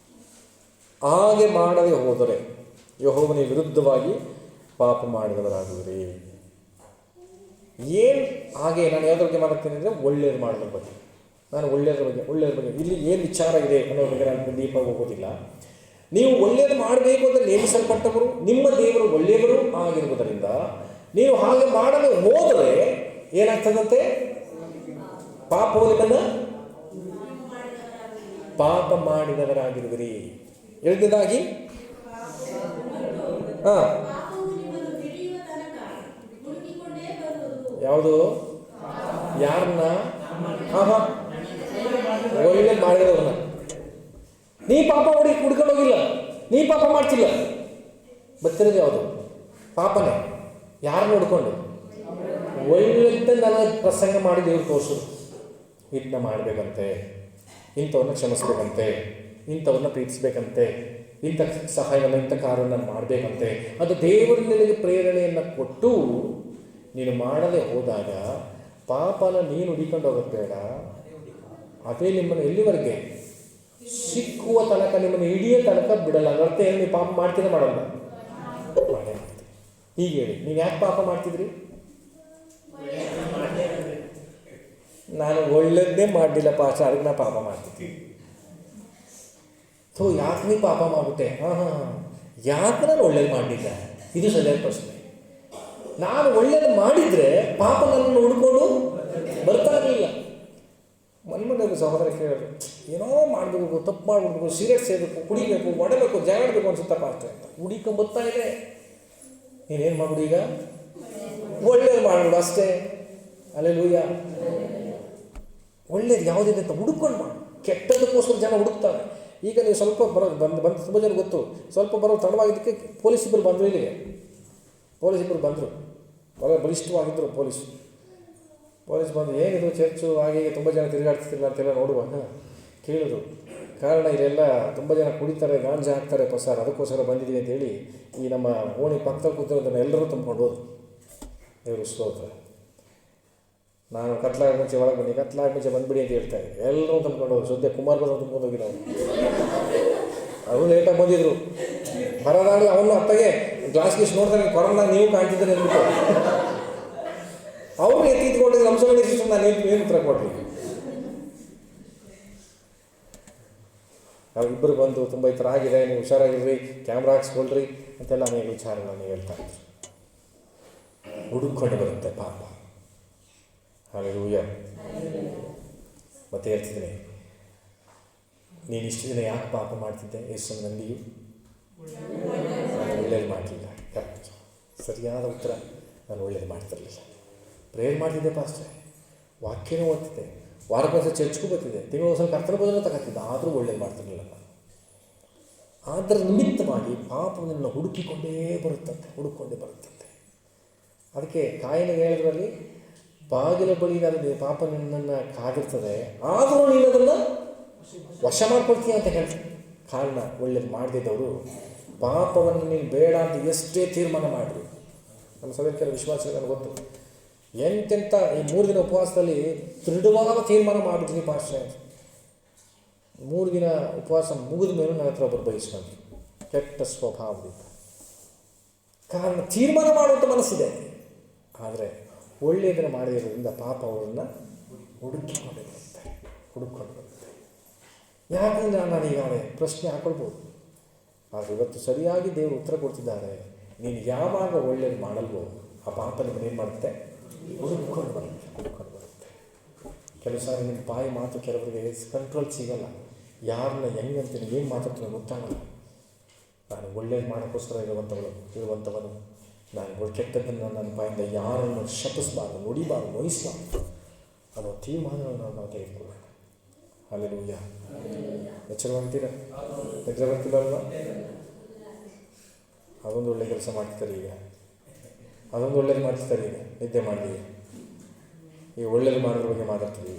ಹಾಗೆ ಮಾಡದೆ ಹೋದರೆ ಯೆಹೋವನಿಗೆ ವಿರುದ್ಧವಾಗಿ ಪಾಪ ಮಾಡಿದವರಾಗುವಿರಿ. ಏನು ಹಾಗೆ? ನಾನು ಯಾವುದ್ರ ಬಗ್ಗೆ ಮಾತಾಡ್ತೀನಿ ಅಂದರೆ ಒಳ್ಳೆಯದು ಮಾಡೋದ್ರ ಬಗ್ಗೆ. ನಾನು ಒಳ್ಳೆಯದ್ರ ಬಗ್ಗೆ ಇಲ್ಲಿ ಏನು ವಿಚಾರ ಇದೆ ಅನ್ನೋದ್ರ ಬಗ್ಗೆ ನಾನು ದೀಪವಾಗಿ ಹೋಗೋದಿಲ್ಲ. ನೀವು ಒಳ್ಳೆಯದು ಮಾಡಬೇಕು ಅಂತ ನೇಮಿಸಲ್ಪಟ್ಟವರು, ನಿಮ್ಮ ದೇವರು ಒಳ್ಳೆಯವರು ಆಗಿರುವುದರಿಂದ ನೀವು ಹಾಗೆ ಮಾಡದೆ ಹೋದರೆ ಏನಾಗ್ತದಂತೆ, ಪಾಪವು ನಿಮ್ಮನ್ನು ಪಾಪ ಮಾಡಿದವರಾಗಿರುವಿರಿ. ಎರಡನೇದಾಗಿ ಯಾವುದು? ಯಾರನ್ನ? ಒಳ್ಳೆ ಮಾಡಿದವ್ರನ್ನ. ನೀ ಪಾಪ ಹುಡ್ಕೊಂಡೋಗಿಲ್ಲ, ನೀ ಪಾಪ ಮಾಡ್ತಿಲ್ಲ, ಬರ್ತಿರೋದು ಯಾವುದು? ಪಾಪನೇ. ಯಾರನ್ನ ಹುಡ್ಕೊಂಡು ಒಳ್ಳೆದ ನನಗೆ ಪ್ರಸಂಗ ಮಾಡಿ ದೇವ್ರು ತೋರಿಸು, ಇದನ್ನ ಮಾಡಬೇಕಂತೆ, ಇಂಥವ್ರನ್ನ ಕ್ಷಮಿಸ್ಬೇಕಂತೆ, ಇಂಥವ್ರನ್ನ ಪ್ರೀತಿಸ್ಬೇಕಂತೆ, ಇಂಥ ಸಹಾಯವನ್ನು, ಇಂಥ ಕಾರ್ಯವನ್ನು ಮಾಡಬೇಕಂತೆ. ಅದು ದೇವರು ನಿನಗೆ ಪ್ರೇರಣೆಯನ್ನು ಕೊಟ್ಟು ನೀನು ಮಾಡದೆ ಹೋದಾಗ ಪಾಪನ ನೀನು ಹುಡಿಕೊಂಡು ಹೋಗೋದು ಬೇಡ. ಅದೇ ನಿಮ್ಮನ್ನು ಎಲ್ಲಿವರೆಗೆ ಸಿಕ್ಕುವ ತನಕ, ನಿಮ್ಮನ್ನು ಹಿಡಿಯೋ ತನಕ ಬಿಡಲ್ಲ. ಅದರ್ಥ ಏನು? ನೀವು ಪಾಪ ಮಾಡ್ತೀರಾ? ಮಾಡಲ್ಲ? ಮಾಡೇ ಮಾಡ್ತೀವಿ. ಹೀಗೆ ಹೇಳಿ, ನೀವು ಯಾಕೆ ಪಾಪ ಮಾಡ್ತಿದ್ರಿ? ನಾನು ಒಳ್ಳೆಯದೇ ಮಾಡಲಿಲ್ಲಪ್ಪ ಅಷ್ಟೇ, ಅದಕ್ಕೆ ನಾನು ಪಾಪ ಮಾಡ್ತಿದ್ವಿ. ಯಾಕೆ ನೀವು ಪಾಪ ಮಾಡ್ಬಿಟ್ಟೆ? ಯಾಕೆ ನಾನು ಒಳ್ಳೇದು ಮಾಡಲಿಲ್ಲ? ಇದು ಸರಿಯಾದ ಪ್ರಶ್ನೆ. ನಾನು ಒಳ್ಳೇದು ಮಾಡಿದರೆ ಪಾಪ ನನ್ನನ್ನು ಹುಡ್ಕೊಂಡು ಬರ್ತಾ ಇರಲಿಲ್ಲ. ಮನ್ಮಂಡಲ್ಲಿ ಸಹೋದರ ಕೇಳಿದ್ರು, ಏನೋ ಮಾಡಬೇಕು, ತಪ್ಪು ಮಾಡ್ಬಿಡ್ಬೇಕು, ಸಿಗರೇಟ್ ಸೇರಬೇಕು, ಕುಡಿಬೇಕು, ಒಡಬೇಕು, ಜಾಗಬೇಕು ಅನ್ಸುತ್ತಪ್ಪ ಅಷ್ಟೇ ಅಂತ ಹುಡಿಕೊಂಬರ್ತಾ ಇದೆ. ನೀನೇನು ಮಾಡ್ಬಿಡು, ಈಗ ಒಳ್ಳೇದು ಮಾಡ್ಬಿಡು ಅಷ್ಟೇ. ಹಲ್ಲೆಲೂಯಾ. ಒಳ್ಳೇದು ಯಾವುದಿದೆ ಅಂತ ಹುಡುಕೊಂಡು ಮಾಡು. ಕೆಟ್ಟದಕ್ಕೋಸ್ಕರ ಜನ ಹುಡುಕ್ತಾರೆ. ಈಗ ನೀವು ಸ್ವಲ್ಪ ಬಂದು ತುಂಬ ಜನ ಗೊತ್ತು, ಸ್ವಲ್ಪ ಬರೋ ತಡವಾಗಿದ್ದಕ್ಕೆ ಪೊಲೀಸ್ ಇಬ್ಬರು ಬಂದರು. ಇಲ್ಲಿಗೆ ಪೊಲೀಸ್ ಇಬ್ಬರು ಬಂದರು, ಬಲಿಷ್ಠವಾಗಿದ್ದರು ಪೊಲೀಸ್ ಬಂದು, ಏನಿದು ಚರ್ಚು ಹಾಗೆ ತುಂಬ ಜನ ತಿರುಗಾಡ್ತಿಲ್ಲ ಅಂತೆಲ್ಲ ನೋಡುವಾಗ ಕೇಳಿದ್ರು. ಕಾರಣ ಇಲ್ಲೆಲ್ಲ ತುಂಬ ಜನ ಕುಡಿತಾರೆ, ಗಾಂಜಾ ಹಾಕ್ತಾರೆ ಸರ್, ಅದಕ್ಕೋಸ್ಕರ ಬಂದಿದ್ದೀವಿ ಅಂತೇಳಿ ಈ ನಮ್ಮ ಓಣಿ ಪಕ್ಕದಲ್ಲಿ ಕೂತಿರೋದನ್ನು ಎಲ್ಲರೂ ತುಂಬ್ಕೊಂಡು ಹೋದ್ರು. ದೇವರು ಸ್ತೋತ್ರ. ನಾನು ಕತ್ಲಾಗ ಮುಂಚೆ ಒಳಗೆ ಬನ್ನಿ, ಕತ್ಲಾಗ ಮುಂಚೆ ಬಂದುಬಿಡಿ ಅಂತ ಹೇಳ್ತಾ ಇದ್ದೆ. ಎಲ್ಲರೂ ತುಂಬ್ಕೊಂಡು ಹೋಗಿ ಸದ್ಯ ಕುಮಾರ್ ಬಂದು ತುಂಬ್ಕೊಂಡು ಹೋಗಿ ನಾವು ಅವರು ಲೇಟಾಗಿ ಬಂದಿದ್ರು. ಬರೋದಾಗ ಅವನು ಅಪ್ಪಗೆ ಗ್ಲಾಸ್ ಗೀಸ್ ನೋಡ್ತಾರೆ, ಕೊರೋನಾಗ ನೀವು ಕಾಣ್ತಿದ್ದಾರೆ ಅಂದ್ಬಿಟ್ಟು ಅವರು ಎತ್ತಿದ್ಕೊಂಡಿದ್ರು. ಅಂಶಗಳು ಸಿಸ್ಟಮ್ ನಾನು ಏನು ಉತ್ತರ ಕೊಡ್ರಿ. ನಾವಿಬ್ಬರು ಬಂದು ತುಂಬ ಈ ಥರ ಆಗಿದೆ, ನೀವು ಹುಷಾರಾಗಿರ್ರಿ, ಕ್ಯಾಮ್ರಾ ಹಾಕ್ಸ್ಕೊಳ್ರಿ ಅಂತೆಲ್ಲ ಅನೇಕ ವಿಚಾರಗಳನ್ನು ಹೇಳ್ತಾ ಇದ್ರು. ಹುಡುಕೊಂಡು ಬರುತ್ತೆ ಪಾಪ. ಹಾಲೆಲೂಯಾ. ಮತ್ತೆ ಹೇಳ್ತಿದ್ದೀನಿ, ನೀನು ಇಷ್ಟು ದಿನ ಯಾಕೆ ಪಾಪ ಮಾಡ್ತಿದ್ದೆ? ಯೇಸು ನಂದಿಯು ನಾನು ಒಳ್ಳೇದು ಮಾಡಲಿಲ್ಲ. ಕರೆಕ್ಟ್, ಸರಿಯಾದ ಉತ್ತರ. ನಾನು ಒಳ್ಳೇದು ಮಾಡ್ತಿರಲಿಲ್ಲ. ಪ್ರೇಯರ್ ಮಾಡ್ತಿದ್ದೆ ಪಾಸ್ಟ್ರೆ, ವಾಕ್ಯನೂ ಓದ್ತಿದ್ದೆ, ವಾರಕ್ಕೊಂದ್ಸಲ ಚರ್ಚ್ಗೂ ಬರ್ತಿದ್ದೆ, ತಿಂಗಳೊಂದ್ಸಲ ಕರ್ತನ ಬೋಧನೆ ತಗೋತಿದ್ದೆ, ಆದರೂ ಒಳ್ಳೇದು ಮಾಡ್ತಿರಲಿಲ್ಲ ನಾನು. ಅದರ ನಿಮಿತ್ತವಾಗಿ ಪಾಪವನ್ನು ಹುಡುಕೊಂಡೇ ಬರುತ್ತಂತೆ. ಅದಕ್ಕೆ ಕಾಯಿನ ಹೇಳೋದ್ರಲ್ಲಿ ಬಾಗಿಲ ಬಳಿ ಅದು ಪಾಪ ನಿನ್ನನ್ನು ಕಾದಿರ್ತದೆ, ಆದರೂ ನೀನು ಅದನ್ನು ವಶ ಮಾಡ್ಕೊಳ್ತೀಯ ಅಂತ ಹೇಳ್ತಾರೆ. ಕಾರಣ ಒಳ್ಳೇದು ಮಾಡದಿದ್ದವರು ಪಾಪವನ್ನು ನೀನು ಬೇಡ ಅಂತ ಎಷ್ಟೇ ತೀರ್ಮಾನ ಮಾಡಿದ್ರು. ನಮ್ಮ ಸಭೆಯ ವಿಶ್ವಾಸ ನನಗೆ ಗೊತ್ತು, ಎಂತೆಂಥ ಈ 3 ದಿನ ಉಪವಾಸದಲ್ಲಿ ದೃಢವಾದ ತೀರ್ಮಾನ ಮಾಡಿಬಿಡ್ತೀನಿ ಪಾಸ್ಟರ್. 3 ದಿನ ಉಪವಾಸ ಮುಗಿದ ಮೇಲೂ ನನ್ನ ಹತ್ರ ಒಬ್ಬರು ಬಯಸ್ಕೊಂಡ್ರು, ಕೆಟ್ಟ ಸ್ವಭಾವದಿಂದ. ಕಾರಣ ತೀರ್ಮಾನ ಮಾಡುವಂಥ ಮನಸ್ಸಿದೆ, ಆದರೆ ಒಳ್ಳೆಯದನ್ನು ಮಾಡಿರೋದ್ರಿಂದ ಪಾಪ ಅವರನ್ನು ಹುಡುಕೊಂಡು ಬರುತ್ತೆ. ಯಾಕಂದರೆ ನಾನು ಈಗಾಗಲೇ ಪ್ರಶ್ನೆ ಹಾಕೊಳ್ಬೋದು, ಆದರೆ ಇವತ್ತು ಸರಿಯಾಗಿ ದೇವರು ಉತ್ತರ ಕೊಡ್ತಿದ್ದಾರೆ. ನೀನು ಯಾವಾಗ ಒಳ್ಳೇದು ಮಾಡಲ್ವೋ ಆ ಪಾಪ ನಿಮ್ಮನ್ನೇನು ಮಾಡುತ್ತೆ? ಹುಡುಕೊಂಡು ಬರುತ್ತೆ. ಕೆಲವು ಸಾರಿ ನಿಮ್ಮ ಬಾಯಿ ಮಾತು ಕೆಲವರಿಗೆ ಕಂಟ್ರೋಲ್ ಸಿಗಲ್ಲ. ಯಾರನ್ನ ಹೆಂಗಂತೀನಿ, ಏನು ಮಾತಾಡ್ತೀನಿ ಗೊತ್ತಾಗಲ್ಲ. ನಾನು ಒಳ್ಳೇದು ಮಾಡೋಕ್ಕೋಸ್ಕರ ಇರುವಂಥವನು ನಾನು ಕೆಟ್ಟದ್ದನ್ನು ನನ್ನ ಬಾಯಿಂದ ಯಾರನ್ನು ಶಪಿಸಬಾರ್ದು, ನುಡಿಬಾರ್ದು, ನೋಯಿಸಬಾರ್ದು ಅನ್ನೋ ತೀರ್ಮಾನವನ್ನು ನಾವು ತೆಗೆದುಕೊಳ್ಳೋಣ. ಹಲ್ಲೆಲೂಯಾ. ಎಚ್ಚರವಂತೀರ? ನಿದ್ರೆ ಬರ್ತಿಲ್ಲಲ್ವ? ಅದೊಂದು ಒಳ್ಳೆ ಕೆಲಸ ಮಾಡ್ತಿದ್ದಾರೆ ಈಗ, ಅದೊಂದು ಒಳ್ಳೇದು ಮಾಡ್ತಿದ್ದಾರೆ ಈಗ. ನಿದ್ದೆ ಮಾಡಿದೀವಿ, ಈ ಒಳ್ಳೇದು ಮಾಡೋದ್ರ ಬಗ್ಗೆ ಮಾತಾಡ್ತೀವಿ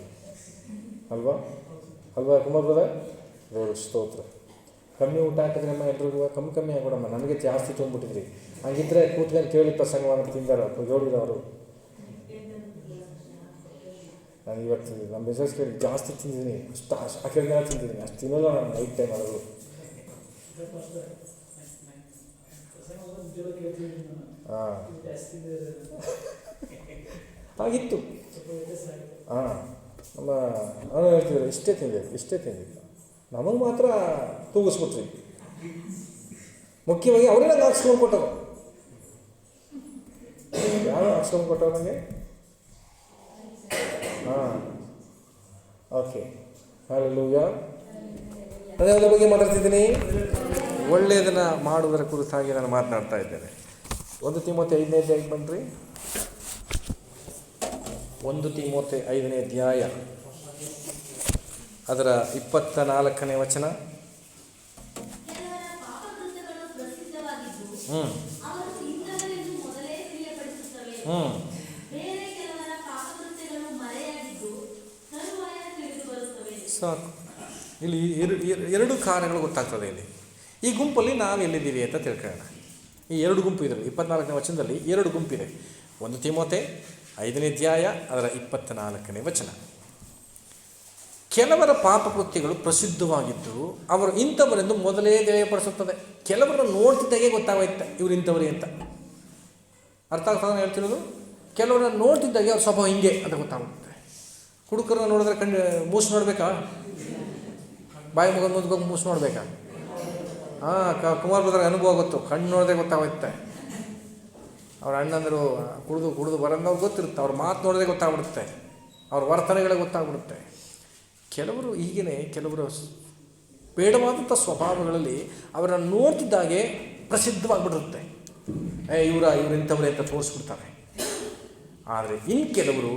ಅಲ್ವಾ ಕುಮಾರ್ ಬ್ರದರ್? ದೇವ್ರ ಸ್ತೋತ್ರ. ಕಮ್ಮಿ ಊಟ ಹಾಕಿದ್ರೆ ಅಮ್ಮ ಎಲ್ರಿಗೂ ಕಮ್ಮಿ ಆಗೋಡಮ್ಮ, ನನಗೆ ಜಾಸ್ತಿ ತೊಗೊಂಡ್ಬಿಟ್ಟಿದ್ರಿ. ಹಂಗಿದ್ರೆ ಕೂತ್ಕೊಂಡು ಕೇಳಿ ಪ್ರಸಂಗವನ್ನು ತಿಂದಾರ ಹೇಳಿದವರು. ನಾನು ಇವತ್ತು ನಮ್ಮ ಬಿಸ್ನೆಸ್ ಕೇಳಿ ಜಾಸ್ತಿ ತಿಂದಿದ್ದೀನಿ, ಅಷ್ಟು ಆಕೆಲ್ಲ ತಿಂತಿದ್ದೀನಿ, ಅಷ್ಟು ತಿನ್ನೋಲ್ಲ ನಾನು ನೈಟ್ ಟೈಮ್ ಆದರೂ. ಹಾಂ ಆಗಿತ್ತು. ಹಾಂ ನಮ್ಮ ನಾನು ಹೇಳ್ತಿದ್ರು ಇಷ್ಟೇ ತಿಂದಿದ್ದು ನಮಗೆ ಮಾತ್ರ ತೂಗಿಸ್ಬಿಟ್ರಿ. ಮುಖ್ಯವಾಗಿ ಅವರೇ ನಂಗೆ ಹಾಕ್ಸ್ಕೊಂಡು ಕೊಟ್ಟರು. ಯಾರು ಹಾಕ್ಸ್ಕೊಂಡು ಕೊಟ್ಟರು ನನಗೆ? ಹಾಂ, ಓಕೆ. ಹಲ್ಲೆಲೂಯಾ. ನಾನು ಅದರ ಬಗ್ಗೆ ಮಾತಾಡ್ತಿದ್ದೀನಿ. ಒಳ್ಳೆಯದನ್ನು ಮಾಡುವುದರ ಕುರಿತಾಗಿ ನಾನು ಮಾತನಾಡ್ತಾ ಇದ್ದೇನೆ. 1 ತಿಮೋಥೆ 5ನೇ ಅಧ್ಯಾಯಕ್ಕೆ ಬನ್ನಿರಿ. 1 ತಿಮೋಥೆ 5ನೇ ಅಧ್ಯಾಯ ಅದರ 24ನೇ ವಚನ. ಸಾಕು. ಇಲ್ಲಿ 2 ಕಾರ್ಯಗಳು ಗೊತ್ತಾಗ್ತದೆ. ಇಲ್ಲಿ ಈ ಗುಂಪಲ್ಲಿ ನಾವು ಎಲ್ಲಿದ್ದೀವಿ ಅಂತ ತಿಳ್ಕೊಳ್ಳೋಣ. ಈ 2 ಗುಂಪು ಇದರಲ್ಲಿ 24ನೇ ವಚನದಲ್ಲಿ 2 ಗುಂಪಿದೆ. 1 ತಿಮೋಥೆ 5ನೇ ಅಧ್ಯಾಯ ಅದರ 24ನೇ ವಚನ. ಕೆಲವರ ಪಾಪಕೃತ್ಯಗಳು ಪ್ರಸಿದ್ಧವಾಗಿದ್ದು ಅವರು ಇಂಥವರೆಂದು ಮೊದಲೇ ತಿಳಿಯಪಡಿಸುತ್ತದೆ. ಕೆಲವರನ್ನು ನೋಡ್ತಿದ್ದಾಗೆ ಗೊತ್ತಾಗೋಯ್ತೆ ಇವರು ಇಂಥವರೇ ಅಂತ. ಅರ್ಥ ಆಗ್ತದೆ ಹೇಳ್ತಿರೋದು? ಕೆಲವರನ್ನು ನೋಡ್ತಿದ್ದಾಗೆ ಅವ್ರ ಸ್ವಭಾವ ಹಿಂಗೆ ಅಂತ ಗೊತ್ತಾಗುತ್ತೆ. ಹುಡುಗರನ್ನ ನೋಡಿದ್ರೆ ಮೂಸು ನೋಡಬೇಕಾ? ಬಾಯಿ ಮುಗ ಮುದ್ಗೋಗಿ ಮೂಸು ನೋಡಬೇಕಾ? ಕುಮಾರ್ ಬ್ರದರ್ಗೆ ಅನುಭವ ಗೊತ್ತು. ಕಣ್ಣು ನೋಡಿದ್ರೆ ಗೊತ್ತಾಗುತ್ತೆ. ಅವ್ರ ಅಣ್ಣಂದರು ಕುಡಿದು ಬರೋದವ್ರು ಗೊತ್ತಿರುತ್ತೆ. ಅವ್ರ ಮಾತು ನೋಡಿದ್ರೆ ಗೊತ್ತಾಗ್ಬಿಡುತ್ತೆ. ಅವ್ರ ವರ್ತನೆಗಳೇ ಗೊತ್ತಾಗ್ಬಿಡುತ್ತೆ. ಕೆಲವರು ಹೀಗೇ ಕೆಲವರು ಬೇಡವಾದಂಥ ಸ್ವಭಾವಗಳಲ್ಲಿ ಅವರನ್ನು ನೋಡ್ತಿದ್ದಾಗೆ ಪ್ರಸಿದ್ಧವಾಗಿಬಿಡುತ್ತೆ. ಇವರು ಇಂಥವ್ರೆ ಅಂತ ತೋರಿಸ್ಬಿಡ್ತಾರೆ. ಆದರೆ ಇನ್ನು ಕೆಲವರು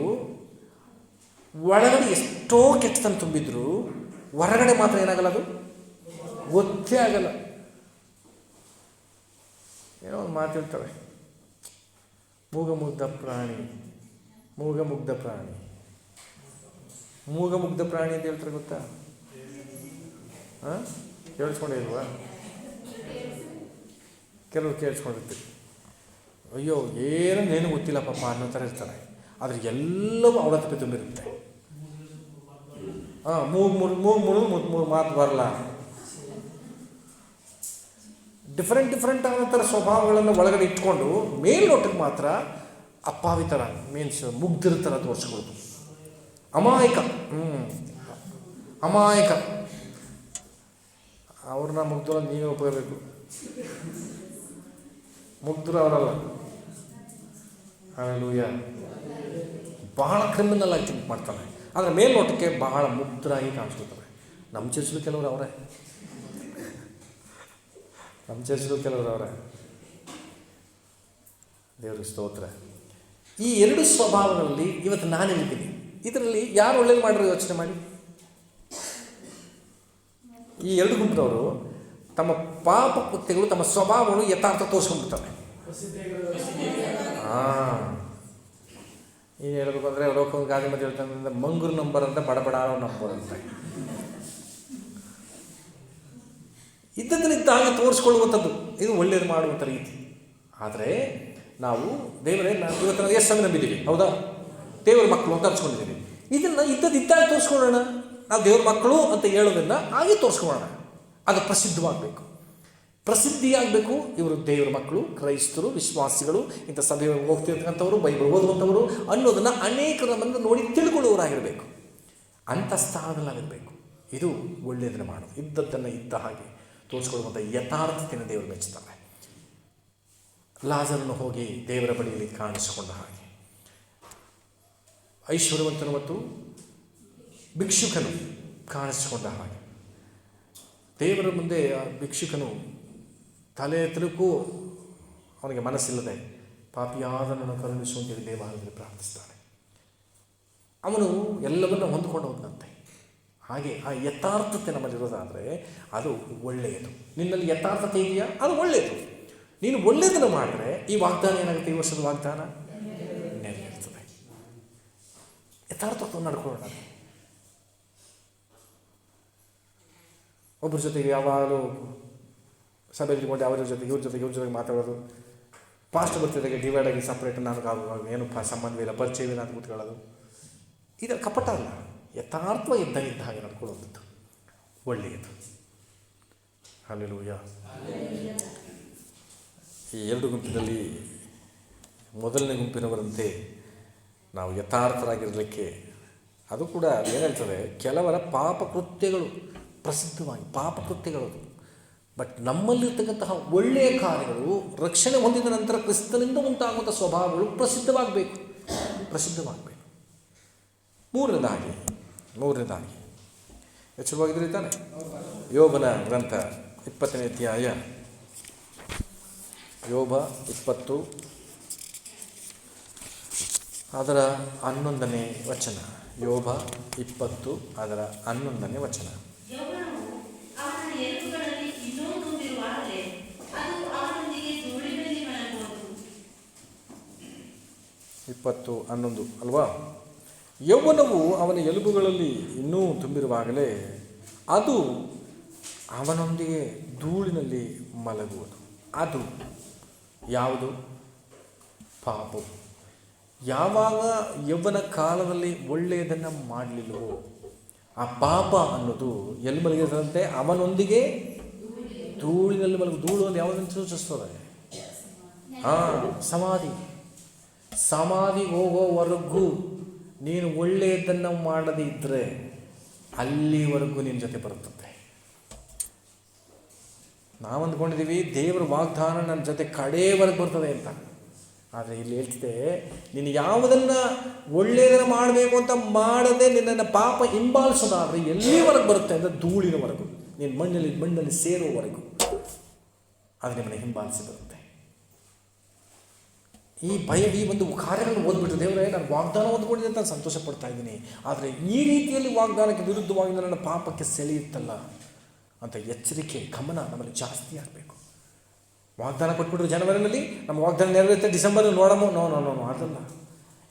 ಒಳಗಡೆ ಎಷ್ಟೋ ಕೆಟ್ಟತನ ತುಂಬಿದ್ರು ಹೊರಗಡೆ ಮಾತ್ರ ಏನಾಗಲ್ಲ, ಅದು ಗೊತ್ತೇ ಆಗಲ್ಲ. ಏನೋ ಒಂದು ಮಾತಿರ್ತಾರೆ, ಮೂಗಮುಗ್ಧ ಪ್ರಾಣಿ ಅಂತ ಹೇಳ್ತಾರೆ. ಗೊತ್ತಾ? ಕೇಳಿಸ್ಕೊಂಡಿಲ್ವಾ? ಕೆಲವರು ಕೇಳಿಸ್ಕೊಂಡಿರ್ತೀವಿ. ಅಯ್ಯೋ ಏನು ಗೊತ್ತಿಲ್ಲ ಪಾಪ ಅನ್ನೋ ಥರ ಇರ್ತಾರೆ. ಆದರೆ ಎಲ್ಲವೂ ಅವಳ ಹತ್ರ ತುಂಬಿರುತ್ತೆ. ಮೂಗು ಮಾತು ಬರಲ್ಲ. ಡಿಫ್ರೆಂಟ್ ಆದ ಥರ ಸ್ವಭಾವಗಳನ್ನು ಒಳಗಡೆ ಇಟ್ಕೊಂಡು ಮೇಲ್ನೋಟಕ್ಕೆ ಮಾತ್ರ ಅಪ್ಪಾವಿ ಥರ ಮೀನ್ಸ್ ಮುಗ್ಧರ ಥರ ತೋರಿಸ್ಕೊಳ್ಳೋದು. ಅಮಾಯಕ ಅವ್ರನ್ನ ಮುಗ್ಧರ ನೀವೇ ಒಪ್ಕೋಬೇಕು. ಮುಗ್ಧರು ಅವರಲ್ಲ. ಹಲ್ಲೆಲೂಯಾ. ಬಹಳ ಕ್ರಿಮಿನಲ್ ಆಗಿ ಥಿಂಕ್ ಮಾಡ್ತಾರೆ, ಆದರೆ ಮೇಲ್ನೋಟಕ್ಕೆ ಬಹಳ ಮುಗ್ಧರಾಗಿ ಕಾಣಿಸ್ಕೊಳ್ತಾರೆ. ನಮ್ಮ ಚರ್ಚಲು ಕೆಲವರು ಅವರೇ. ದೇವ್ರಿಗೆ ಸ್ತೋತ್ರ. ಈ ಎರಡು ಸ್ವಭಾವಗಳಲ್ಲಿ ಇವತ್ತು ನಾನಿದ್ದೀನಿ. ಇದರಲ್ಲಿ ಯಾರು ಒಳ್ಳೇದು ಮಾಡಿರೋ ಯೋಚನೆ ಮಾಡಿ. ಈ ಎರಡು ಗುಂಪಿನವರು ತಮ್ಮ ಪಾಪ ಕೃತ್ಯಗಳು, ತಮ್ಮ ಸ್ವಭಾವಗಳು ಯಥಾರ್ಥ ತೋರಿಸ್ಕೊಂಡ್ಬಿಡ್ತಾರೆ. ಏನು ಹೇಳ್ಬೇಕು ಅಂದರೆ ಲೋಕಒಂದು ಗಾದಿ ಮಧ್ಯೆ ಹೇಳ್ತಾನೆ, ಮಂಗೂರು ನಂಬರ್ ಅಂತ ಬಡಬಡ ನಂಬರ್ ಅಂತ ಇದ್ದದಲ್ಲಿದ್ದ ಹಾಗೆ ತೋರಿಸ್ಕೊಳ್ಳುವಂಥದ್ದು. ಇದು ಒಳ್ಳೇದು ಮಾಡುವಂಥ ರೀತಿ. ಆದರೆ ನಾವು ದೇವರೇ ಇವತ್ತು ನಾವು ಎಷ್ಟು ಸಮಯ ನಂಬಿದ್ದೀವಿ, ಹೌದಾ? ದೇವರ ಮಕ್ಕಳು ಅಂತ ಅನ್ಸ್ಕೊಂಡಿದ್ದೀವಿ. ಇದನ್ನು ಇದ್ದದಿದ್ದಾಗ ತೋರಿಸ್ಕೊಳ್ಳೋಣ. ನಾವು ದೇವ್ರ ಮಕ್ಕಳು ಅಂತ ಹೇಳೋದನ್ನು ಹಾಗೆ ತೋರಿಸ್ಕೊಳ್ಳೋಣ. ಅದು ಪ್ರಸಿದ್ಧಿಯಾಗಬೇಕು. ಇವರು ದೇವರ ಮಕ್ಕಳು, ಕ್ರೈಸ್ತರು, ವಿಶ್ವಾಸಿಗಳು, ಇಂಥ ಸಭೆಗೆ ಹೋಗ್ತಿರ್ತಕ್ಕಂಥವ್ರು, ಬೈಬಲ್ ಓದುವಂಥವರು ಅನ್ನೋದನ್ನು ಅನೇಕರು ನಮ್ಮನ್ನು ನೋಡಿ ತಿಳ್ಕೊಳ್ಳುವವರಾಗಿರಬೇಕು. ಅಂಥ ಸ್ಥಾನದಲ್ಲಾಗಿರಬೇಕು. ಇದು ಒಳ್ಳೆಯದನ್ನು ಮಾಡೋದು. ಇದ್ದದ್ದನ್ನು ಇದ್ದ ಹಾಗೆ ತೋರಿಸ್ಕೊಳ್ಳುವಂಥ ಯಥಾರ್ಥತೆಯನ್ನು ದೇವರು ಮೆಚ್ಚುತ್ತಾರೆ. ಲಾಜರನ್ನು ಹೋಗಿ ದೇವರ ಬಳಿಯಲ್ಲಿ ಕಾಣಿಸಿಕೊಂಡ ಹಾಗೆ, ಐಶ್ವರ್ಯವಂತನು ಮತ್ತು ಭಿಕ್ಷುಕನು ಕಾಣಿಸಿಕೊಂಡ ಹಾಗೆ, ದೇವರ ಮುಂದೆ ಆ ಭಿಕ್ಷುಕನು ತಲೆ ಎತ್ತಲಿಕ್ಕೂ ಅವನಿಗೆ ಮನಸ್ಸಿಲ್ಲದೆ ಪಾಪಿಯಾದ ನನ್ನ ಕರುಣಿಸು ಅಂತೇಳಿ ದೇವಾಲಯದಲ್ಲಿ ಪ್ರಾರ್ಥಿಸ್ತಾನೆ. ಅವನು ಎಲ್ಲವನ್ನೂ ಹೊಂದ್ಕೊಂಡು ಹೋದಂತೆ. ಹಾಗೆ ಆ ಯಥಾರ್ಥತೆ ನಮ್ಮಲ್ಲಿರೋದಾದರೆ ಅದು ಒಳ್ಳೆಯದು. ನಿನ್ನಲ್ಲಿ ಯಥಾರ್ಥತೆ ಇದೆಯಾ, ಅದು ಒಳ್ಳೆಯದು. ನೀನು ಒಳ್ಳೆಯದನ್ನು ಮಾಡಿದ್ರೆ ಈ ವಾಗ್ದಾನ ಏನಾಗುತ್ತೆ, ಈ ವರ್ಷದ ವಾಗ್ದಾನ ನೆರವೇರ್ತದೆ. ಯಥಾರ್ಥವನ್ನು ನಡ್ಕೊಳ್ಳೋಣ. ಒಬ್ಬರ ಜೊತೆಗೆ ಯಾವಾಗಲೂ ಸಭೆಯಲ್ಲಿ ಇಟ್ಕೊಂಡು ಅವ್ರ ಜೊತೆಗೆ ಇವ್ರ ಜೊತೆಗೆ ಮಾತಾಡೋದು, ಪಾಸ್ಟ್ ಬರ್ತಿದ್ದಾಗೆ ಡಿವೈಡ್ ಆಗಿ ಸಪ್ರೇಟ್, ನನಗೆ ಏನು ಸಂಬಂಧವಿಲ್ಲ, ಪರಿಚಯವಿಲ್ಲ ಅಂತ ಕೂತ್ಕೊಳ್ಳೋದು, ಇದರ ಕಪಟ ಅಲ್ಲ. ಯಥಾರ್ಥ ಇದ್ದ ಹಾಗೆ ನಡ್ಕೊಳ್ಳುವಂಥದ್ದು ಒಳ್ಳೆಯದು. ಹಲ್ಲೆಲೂಯಾ. ಈ ಎರಡು ಗುಂಪಿನಲ್ಲಿ ಮೊದಲನೇ ಗುಂಪಿನವರಂತೆ ನಾವು ಯಥಾರ್ಥರಾಗಿರಲಿಕ್ಕೆ, ಅದು ಕೂಡ ಏನು ಹೇಳ್ತದೆ, ಕೆಲವರ ಪಾಪಕೃತ್ಯಗಳು ಪ್ರಸಿದ್ಧವಾಗಿ ಪಾಪಕೃತ್ಯಗಳು, ಬಟ್ ನಮ್ಮಲ್ಲಿರ್ತಕ್ಕಂತಹ ಒಳ್ಳೆಯ ಕಾರ್ಯಗಳು ರಕ್ಷಣೆ ಹೊಂದಿದ ನಂತರ ಕ್ರಿಸ್ತನಿಂದ ಉಂಟಾಗುವಂಥ ಸ್ವಭಾವಗಳು ಪ್ರಸಿದ್ಧವಾಗಬೇಕು. ಮೂರನೇದಾಗಿ ಎಚ್ಚರವಾಗಿದ್ರೆ ತಾನೆ, ಯೋಬನ ಗ್ರಂಥ 20ನೇ ಅಧ್ಯಾಯ, ಯೋಬ 20 ಅದರ 11ನೇ ವಚನ. ಯೋಬ 20 ಅದರ 11ನೇ ವಚನ. 20:11 ಅಲ್ವಾ? ಯೌವನವು ಅವನ ಎಲುಬುಗಳಲ್ಲಿ ಇನ್ನೂ ತುಂಬಿರುವಾಗಲೇ ಅದು ಅವನೊಂದಿಗೆ ಧೂಳಿನಲ್ಲಿ ಮಲಗುವುದು. ಅದು ಯಾವುದು? ಪಾಪವು. ಯಾವಾಗ ಯೌವನ ಕಾಲದಲ್ಲಿ ಒಳ್ಳೆಯದನ್ನು ಮಾಡಲಿಲ್ಲವೋ ಆ ಪಾಪ ಅನ್ನೋದು ಎಲ್ಲಿ ಮಲಗಿದಂತೆ ಅವನೊಂದಿಗೆ ಧೂಳಿನಲ್ಲಿ ಧೂಳು ಅಂತ ಯಾವುದನ್ನು ಸೂಚಿಸ್ತದೆ? ಸಮಾಧಿ ಹೋಗೋವರೆಗೂ ನೀನು ಒಳ್ಳೆಯದನ್ನು ಮಾಡದೇ ಇದ್ದರೆ ಅಲ್ಲಿವರೆಗೂ ನಿನ್ನ ಜೊತೆ ಬರುತ್ತದೆ. ನಾವು ಅಂದ್ಕೊಂಡಿದ್ದೀವಿ ದೇವರ ವಾಗ್ದಾನ ನನ್ನ ಜೊತೆ ಕಡೆಯವರೆಗೆ ಬರ್ತದೆ ಅಂತ. ಆದರೆ ಇಲ್ಲಿ ಹೇಳ್ತಿದೆ, ನೀನು ಯಾವುದನ್ನು ಒಳ್ಳೆಯದನ್ನು ಮಾಡಬೇಕು ಅಂತ ಮಾಡದೆ ನಿನ್ನನ್ನು ಪಾಪ ಹಿಂಬಾಲಿಸೋದಾದರೆ ಎಲ್ಲಿವರೆಗೆ ಬರುತ್ತೆ ಅಂದರೆ ಧೂಳಿನವರೆಗೂ, ನೀನು ಮಣ್ಣಲ್ಲಿ ಸೇರುವವರೆಗೂ ಅದು ನಿಮ್ಮನ್ನು ಹಿಂಬಾಲಿಸಿ ಬರುತ್ತೆ. ಈ ಒಂದು ಕಾರ್ಯಗಳನ್ನು ಓದ್ಬಿಟ್ಟು ದೇವರೇ ನಾನು ವಾಗ್ದಾನ ಓದ್ಕೊಂಡಿದ್ದೆ ಅಂತ ನಾನು ಸಂತೋಷ ಪಡ್ತಾ ಇದ್ದೀನಿ, ಆದರೆ ಈ ರೀತಿಯಲ್ಲಿ ವಾಗ್ದಾನಕ್ಕೆ ವಿರುದ್ಧವಾಗಿ ನನ್ನ ಪಾಪಕ್ಕೆ ಸೆಳೆಯುತ್ತಲ್ಲ ಅಂತ ಎಚ್ಚರಿಕೆ ಗಮನ ನಮ್ಮಲ್ಲಿ ಜಾಸ್ತಿ ಆಗಬೇಕು. ವಾಗ್ದಾನ ಕೊಟ್ಬಿಟ್ರು ಜನವರಿನಲ್ಲಿ, ನಮ್ಮ ವಾಗ್ದಾನ ನೆರವೇರುತ್ತೆ ಡಿಸೆಂಬರ್ ನೋಡಮೋ, ನೋ ಅದಲ್ಲ.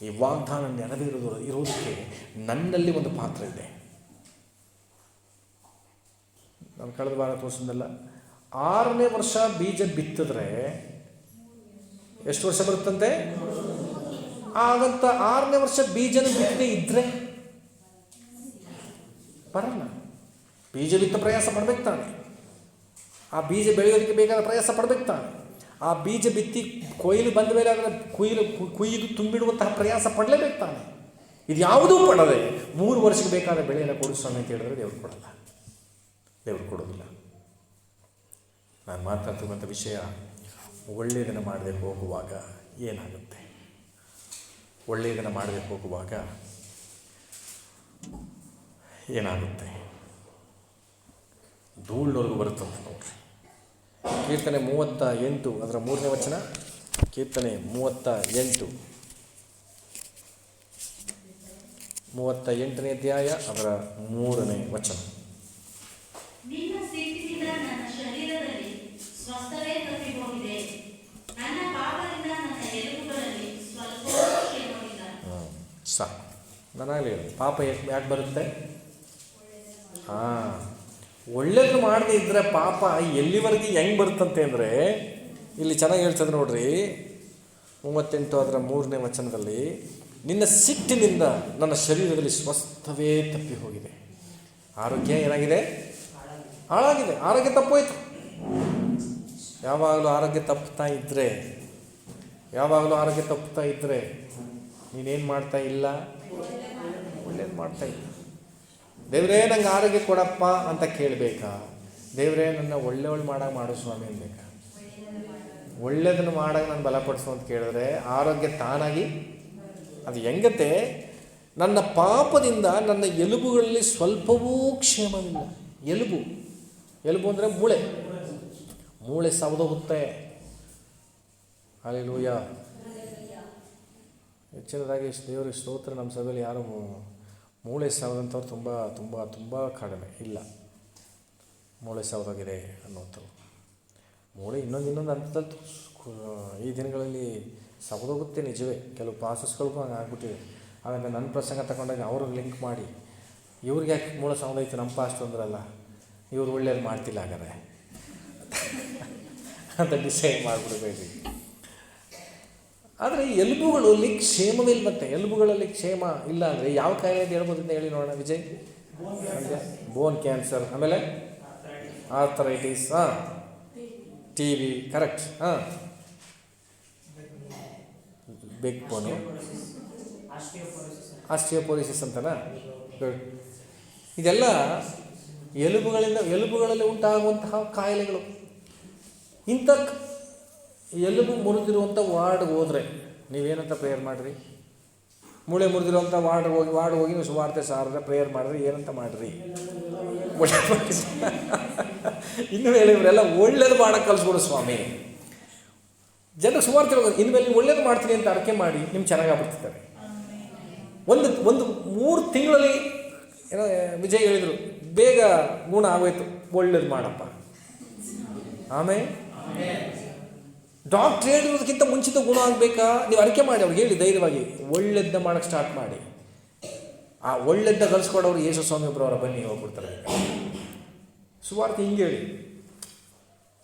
ಈ ವಾಗ್ದಾನ ಇರೋದಕ್ಕೆ ನನ್ನಲ್ಲಿ ಒಂದು ಪಾತ್ರ ಇದೆ. ನಾನು ಕಳೆದ ವಾರ ತೋರಿಸಿದ್ನಲ್ಲ, 6ನೇ ವರ್ಷ ಬೀಜ ಬಿತ್ತಿದ್ರೆ ಎಷ್ಟು ವರ್ಷ ಬರುತ್ತಂತೆ? ಆಗಂತ 6ನೇ ವರ್ಷ ಬೀಜನ ಬಿತ್ತದೇ ಇದ್ದರೆ ಬರಲ್ಲ. ಬೀಜ ಬಿತ್ತ ಪ್ರಯಾಸ ಪಡ್ಬೇಕು ತಾನೆ. ಆ ಬೀಜ ಬೆಳೆಯೋದಕ್ಕೆ ಬೇಕಾದ ಪ್ರಯಾಸ ಪಡ್ಬೇಕು ತಾನೆ. ಆ ಬೀಜ ಬಿತ್ತಿ ಕೊಯ್ಲು ಬಂದ ಮೇಲೆ ಅದನ್ನು ಕುಯ್ದು ತುಂಬಿಡುವಂತಹ ಪ್ರಯಾಸ ಪಡಲೇಬೇಕು ತಾನೆ. ಇದು ಯಾವುದೂ ಪಡದೆ 3 ವರ್ಷಕ್ಕೆ ಬೇಕಾದ ಬೆಳೆಯನ್ನು ಕೊಡು ಸ್ವಾಮಿ ಅಂತ ಹೇಳಿದ್ರೆ ದೇವರು ಕೊಡಲ್ಲ, ದೇವರು ಕೊಡೋದಿಲ್ಲ. ನಾನು ಮಾತಾಡ್ತಿರುವಂಥ ವಿಷಯ ಒಳ್ಳೆಯದನ್ನು ಮಾಡದೆ ಹೋಗುವಾಗ ಏನಾಗುತ್ತೆ, ಒಳ್ಳೆಯದನ್ನು ಮಾಡದೆ ಹೋಗುವಾಗ ಏನಾಗುತ್ತೆ, ಧೂಳಿನವರೆಗೂ ಬರುತ್ತಂತ ನೋಡ್ರಿ. ಕೀರ್ತನೆ 38 ಅದರ 3ನೇ ವಚನ. ಕೀರ್ತನೆ 38ನೇ ಅಧ್ಯಾಯ ಅದರ 3ನೇ ವಚನ. ನಿನ್ನ ಸಿಟ್ಟಿನಿಂದ ನನ್ನ ಶರೀರದಲ್ಲಿ ಸ್ವಸ್ಥವೇ ತಪ್ಪಿ ಹೋಗಿದೆ, ನನ್ನ ಪಾಪದಿಂದ ನನ್ನ ಎಲುಬುಗಳಲ್ಲಿ ಸ್ವಲ್ಪವೂ ಕ್ಷೇಮವಿಲ್ಲ. ಸಾಕು, ನಾನಾಗಲಿ ಪಾಪ ಯಾಕೆ ಬರುತ್ತೆ? ಒಳ್ಳೇದು ಮಾಡದೇ ಇದ್ದರೆ ಪಾಪ ಎಲ್ಲಿವರೆಗೆ ಹೆಂಗೆ ಬರುತ್ತಂತೆ ಅಂದರೆ, ಇಲ್ಲಿ ಚೆನ್ನಾಗಿ ಹೇಳ್ತದೆ ನೋಡ್ರಿ 38 ಅದರ 3ನೇ ವಚನದಲ್ಲಿ, ನಿನ್ನ ಸಿಟ್ಟಿನಿಂದ ನನ್ನ ಶರೀರದಲ್ಲಿ ಸ್ವಸ್ಥವೇ ತಪ್ಪಿ ಹೋಗಿದೆ. ಆರೋಗ್ಯ ಏನಾಗಿದೆ? ಹಾಳಾಗಿದೆ. ಆರೋಗ್ಯ ತಪ್ಪೋಯ್ತು. ಯಾವಾಗಲೂ ಆರೋಗ್ಯ ತಪ್ಪುತ್ತಾ ಇದ್ದರೆ ನೀನೇನು ಮಾಡ್ತಾ ಇಲ್ಲ? ಒಳ್ಳೇದು ಮಾಡ್ತಾ ಇಲ್ಲ. ದೇವರೇ ನಂಗೆ ಆರೋಗ್ಯ ಕೊಡಪ್ಪ ಅಂತ ಕೇಳಬೇಕಾ? ದೇವರೇ ನನ್ನ ಒಳ್ಳೆಯವಳು ಮಾಡು ಸ್ವಾಮಿ ಅನ್ಬೇಕಾ? ಒಳ್ಳೆಯದನ್ನು ಮಾಡಾಗ ನಾನು ಬಲಪಡಿಸು ಅಂತ ಕೇಳಿದ್ರೆ ಆರೋಗ್ಯ ತಾನಾಗಿ ಅದು ಹೆಂಗತೆ? ನನ್ನ ಪಾಪದಿಂದ ನನ್ನ ಎಲುಬುಗಳಲ್ಲಿ ಸ್ವಲ್ಪವೂ ಕ್ಷೇಮವಿಲ್ಲ. ಎಲುಬು ಅಂದರೆ ಮೂಳೆ ಸವದೋಗುತ್ತೆ. ಹಲ್ಲೆಲೂಯಾ. ಹೆಚ್ಚಿನದಾಗಿ ದೇವರಿಗೆ ಸ್ತೋತ್ರ. ನಮ್ಮ ಸಭೆಯಲ್ಲಿ ಯಾರು ಮೂಳೆ ಸವದಂಥವ್ರು ತುಂಬ ತುಂಬ ತುಂಬ ಕಡಿಮೆ ಇಲ್ಲ. ಮೂಳೆ ಸವದೋಗಿದೆ ಅನ್ನೋಂಥವ್ರು. ಮೂಳೆ ಇನ್ನೊಂದು ಹಂತದಲ್ಲಿ ಈ ದಿನಗಳಲ್ಲಿ ಸವದೋಗುತ್ತೆ ನಿಜವೇ. ಕೆಲವು ಪಾಸಸ್ಗಳಿಗೂ ಹಂಗೆ ಆಗ್ಬಿಟ್ಟಿದೆ. ಹಾಗಾಗಿ ನನ್ನ ಪ್ರಸಂಗ ತಗೊಂಡಾಗ ಅವ್ರಿಗೆ ಲಿಂಕ್ ಮಾಡಿ ಇವ್ರಿಗೆ ಯಾಕೆ ಮೂಳೆ ಸವದೈತೆ ನಮ್ಮ ಪಾಸ್ಟ್ ಅಂದ್ರಲ್ಲ, ಇವ್ರು ಒಳ್ಳೇದು ಮಾಡ್ತಿಲ್ಲ ಹಾಗಾದ್ರೆ ಅಂತ ಡಿಸೈಡ್ ಮಾಡಿಬಿಡ್ಬೇಕು. ಆದರೆ ಎಲುಬುಗಳಲ್ಲಿ ಕ್ಷೇಮವಿಲ್ಲ. ಮತ್ತೆ ಎಲುಬುಗಳಲ್ಲಿ ಕ್ಷೇಮ ಇಲ್ಲ ಅಂದರೆ ಯಾವ ಕಾಯಿಲೆ ಅಂತ ಹೇಳ್ಬೋದು ಅಂತ ಹೇಳಿ ನೋಡೋಣ ವಿಜಯ್. ಬೋನ್ ಕ್ಯಾನ್ಸರ್, ಆಮೇಲೆ ಆರ್ಥರೈಟಿಸ್, TB, ಕರೆಕ್ಟ್, ಬೆಕ್ ಬೋನು, ಆಸ್ಟಿಯೋಪೋರಿಸಿಸ್ ಅಂತನಾ? ಗುಡ್. ಇದೆಲ್ಲ ಎಲುಬುಗಳಲ್ಲಿ ಉಂಟಾಗುವಂತಹ ಕಾಯಿಲೆಗಳು. ಇಂಥ ಎಲುಬು ಮುರಿದಿರುವಂಥ ವಾರ್ಡ್ಗೆ ಹೋದರೆ ನೀವೇನಂತ ಪ್ರೇಯರ್ ಮಾಡಿರಿ? ಮೂಳೆ ಮುರಿದಿರುವಂಥ ವಾರ್ಡ್ ಹೋಗಿ ನೀವು ಸುವಾರ್ತೆ ಸಾರಿದ್ರೆ ಪ್ರೇಯರ್ ಮಾಡಿರಿ, ಏನಂತ ಮಾಡಿರಿ? ಇನ್ನು ಮೇಲೆ ಇವರೆಲ್ಲ ಒಳ್ಳೇದು ಮಾಡೋಕ್ಕೆ ಕಲಿಸ್ಕೊಡು ಸ್ವಾಮಿ. ಜನರು ಸುವಾರ್ತೆ ಹೋಗೋದು ಇನ್ಮೇಲೆ ನೀವು ಒಳ್ಳೇದು ಮಾಡ್ತೀನಿ ಅಂತ ಅಡಕೆ ಮಾಡಿ ನಿಮ್ಗೆ ಚೆನ್ನಾಗಾಗ್ಬಿಡ್ತಿದ್ದಾರೆ. ಒಂದು 3 ತಿಂಗಳಲ್ಲಿ ಏನೋ ವಿಜಯ್ ಹೇಳಿದರು, ಬೇಗ ಗುಣ ಆಗೋಯ್ತು, ಒಳ್ಳೇದು ಮಾಡಪ್ಪ. ಆಮೇಲೆ ಡಾಕ್ಟ್ರ್ ಹೇಳಿರೋದಕ್ಕಿಂತ ಮುಂಚಿತ ಗುಣ ಆಗಬೇಕಾ? ನೀವು ಅರಿಕೆ ಮಾಡಿ ಅವ್ರಿಗೆ ಹೇಳಿ ಧೈರ್ಯವಾಗಿ ಒಳ್ಳೆದ್ದ ಮಾಡೋಕ್ಕೆ ಸ್ಟಾರ್ಟ್ ಮಾಡಿ. ಆ ಒಳ್ಳೆದ್ದ ಕಲಿಸ್ಕೊಡೋರು ಯೇಸು ಸ್ವಾಮಿ ಒಬ್ಬರವರ ಬನ್ನಿ ಹೋಗ್ಬಿಡ್ತಾರೆ. ಸುವಾರ್ತೆ ಹಿಂಗೆ ಹೇಳಿ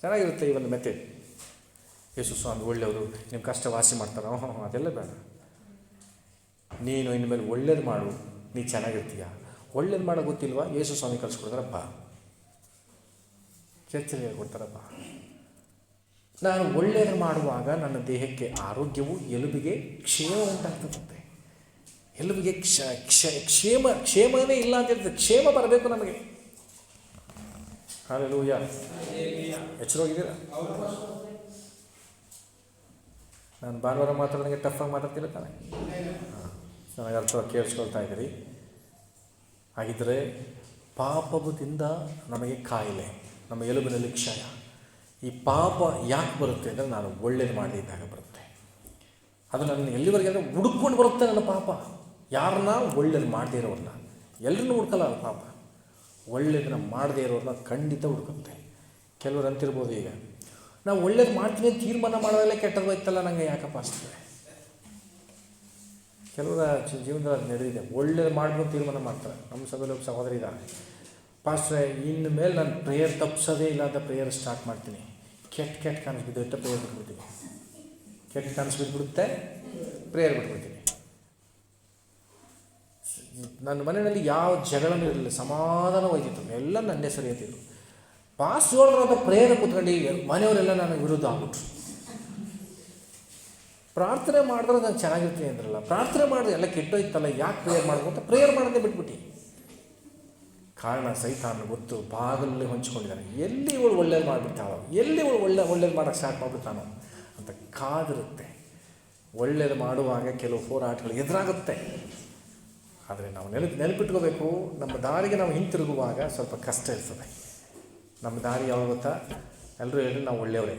ಚೆನ್ನಾಗಿರುತ್ತೆ ಈ ಒಂದು ಮೆಥಡ್. ಯೇಸು ಸ್ವಾಮಿ ಒಳ್ಳೆಯವರು, ನಿಮ್ಮ ಕಷ್ಟ ವಾಸಿ ಮಾಡ್ತಾರೆ. ಅದೆಲ್ಲ ಬೇಡ. ನೀನು ಇನ್ಮೇಲೆ ಒಳ್ಳೇದು ಮಾಡು, ನೀ ಚೆನ್ನಾಗಿರ್ತೀಯ. ಒಳ್ಳೇದು ಮಾಡೋ ಗೊತ್ತಿಲ್ವಾ? ಯೇಸು ಸ್ವಾಮಿ ಕಲಿಸ್ಕೊಡ್ತಾರಪ್ಪ, ಚರ್ಚೆಗೆ ಹೇಳ್ಕೊಡ್ತಾರಪ್ಪ. ನಾನು ಒಳ್ಳೆಯದು ಮಾಡುವಾಗ ನನ್ನ ದೇಹಕ್ಕೆ ಆರೋಗ್ಯವು, ಎಲುಬಿಗೆ ಕ್ಷೇಮ ಉಂಟಾಗ್ತದಂತೆ. ಎಲುಬಿಗೆ ಕ್ಷೇಮವೇ ಇಲ್ಲ ಅಂತ ಹೇಳ್ತದೆ. ಕ್ಷೇಮ ಬರಬೇಕು ನಮಗೆ. ಹಲ್ಲೆಲೂಯಾ. ಎಚ್ಚರೋಗಿದ್ದೀರಾ? ನಾನು ಭಾನುವಾರ ಮಾತಾಡೋದಂಗೆ ಟಫಾಗಿ ಮಾತಾಡ್ತಿಲ್ಲ ತಾನೆ? ನನಗೆ ಅರ್ಥವಾಗಿ ಕೇಳಿಸ್ಕೊಳ್ತಾ ಇದ್ದೀರಿ. ಹಾಗಿದ್ದರೆ ಪಾಪದಿಂದ ನಮಗೆ ಕಾಯಿಲೆ, ನಮ್ಮ ಎಲುಬಿನಲ್ಲಿ ಕ್ಷಯ. ಈ ಪಾಪ ಯಾಕೆ ಬರುತ್ತೆ ಅಂದರೆ ನಾನು ಒಳ್ಳೇದು ಮಾಡಿದ್ದಾಗ ಬರುತ್ತೆ. ಅದು ನನ್ನ ಎಲ್ಲಿವರೆಗೆ ಅಂದರೆ ಹುಡುಕೊಂಡು ಬರುತ್ತೆ ನನ್ನ ಪಾಪ. ಯಾರನ್ನ? ಒಳ್ಳೇದು ಮಾಡದೇ ಇರೋರನ್ನ. ಎಲ್ಲರನ್ನೂ ಹುಡ್ಕಲ್ಲ ಅದು ಪಾಪ. ಒಳ್ಳೇದನ್ನ ಮಾಡದೇ ಇರೋರನ್ನ ಖಂಡಿತ ಹುಡುಕುತ್ತೆ. ಕೆಲವರು ಅಂತಿರ್ಬೋದು, ಈಗ ನಾವು ಒಳ್ಳೇದು ಮಾಡ್ತೀನಿ ತೀರ್ಮಾನ ಮಾಡೋದೆಲ್ಲ ಕೆಟ್ಟದ್ದು ಹೋಯ್ತಲ್ಲ ನನಗೆ ಯಾಕಪ್ಪ ಅನಿಸ್ತದೆ. ಕೆಲವರ ಜೀವನದಲ್ಲಿ ನಡೆದಿದೆ. ಒಳ್ಳೇದು ಮಾಡ್ಬೋದು ತೀರ್ಮಾನ ಮಾಡ್ತಾರೆ. ನಮ್ಮ ಸಭೆಯಲ್ಲಿ ಒಬ್ಬ ಸಹೋದರಿ ಇದ್ದಾರೆ. ಪಾಸ್ಟ್ರೆ, ಇನ್ನು ಮೇಲೆ ನಾನು ಪ್ರೇಯರ್ ತಪ್ಪಿಸೋದೇ ಇಲ್ಲ ಅಂತ ಪ್ರೇಯರ್ ಸ್ಟಾರ್ಟ್ ಮಾಡ್ತೀನಿ. ಕೆಟ್ಟ ಕಾಣಿಸ್ಬಿದ್ದು ಪ್ರೇಯರ್ ಬಿಟ್ಬಿಡ್ತೀನಿ. ಕೆಟ್ಟ ಕನಸು ಬಿಟ್ಬಿಡುತ್ತೆ, ಪ್ರೇಯರ್ ಬಿಟ್ಬಿಡ್ತೀನಿ. ನನ್ನ ಮನೆಯಲ್ಲಿ ಯಾವ ಜಗಳನೂ ಇರಲಿಲ್ಲ, ಸಮಾಧಾನ ಹೋಯ್ತಿತ್ತು, ಎಲ್ಲ ನನ್ನೇ ಸರಿ ಅಂತಿದ್ರು. ಪಾಸ್ ಹೇಳಿದ್ರಂತ ಪ್ರೇಯರ್ ಕೂತ್ಕೊಂಡು ಮನೆಯವರೆಲ್ಲ ನನಗೆ ವಿರುದ್ಧ ಆಗ್ಬಿಟ್ರು. ಪ್ರಾರ್ಥನೆ ಮಾಡಿದ್ರೆ ನಾನು ಚೆನ್ನಾಗಿರ್ತೀನಿ ಅಂದ್ರಲ್ಲ, ಪ್ರಾರ್ಥನೆ ಮಾಡಿದ್ರೆ ಎಲ್ಲ ಕೆಟ್ಟೋಯ್ತಲ್ಲ, ಯಾಕೆ ಪ್ರೇಯರ್ ಮಾಡಬೇಕು ಅಂತ ಪ್ರೇಯರ್ ಮಾಡೋದೇ ಬಿಟ್ಬಿಟ್ಟು. ಕಾರಣ ಸೈತಾನ ಗೊತ್ತು, ಬಾಗಲಲ್ಲಿ ಹೊಂಚ್ಕೊಂಡಿದ್ದಾನೆ. ಎಲ್ಲಿ ಇವಳು ಒಳ್ಳೇದು ಮಾಡಿಬಿಡ್ತಾಳೋ, ಎಲ್ಲಿ ಇವಳು ಒಳ್ಳೇದು ಮಾಡೋಕ್ಕೆ ಸ್ಟಾರ್ಟ್ ಮಾಡಿಬಿಡ್ತಾನೋ ಅಂತ ಕಾದಿರುತ್ತೆ. ಒಳ್ಳೇದು ಮಾಡುವಾಗ ಕೆಲವು ಹೋರಾಟಗಳು ಎದುರಾಗುತ್ತೆ. ಆದರೆ ನಾವು ನೆನಪಿಟ್ಕೋಬೇಕು, ನಮ್ಮ ದಾರಿಗೆ ನಾವು ಹಿಂತಿರುಗುವಾಗ ಸ್ವಲ್ಪ ಕಷ್ಟ ಇರ್ತದೆ. ನಮ್ಮ ದಾರಿ ಯಾವಾಗ ಗೊತ್ತಾ? ಎಲ್ಲರೂ ಹೇಳಿ ನಾವು ಒಳ್ಳೆಯವರೇ,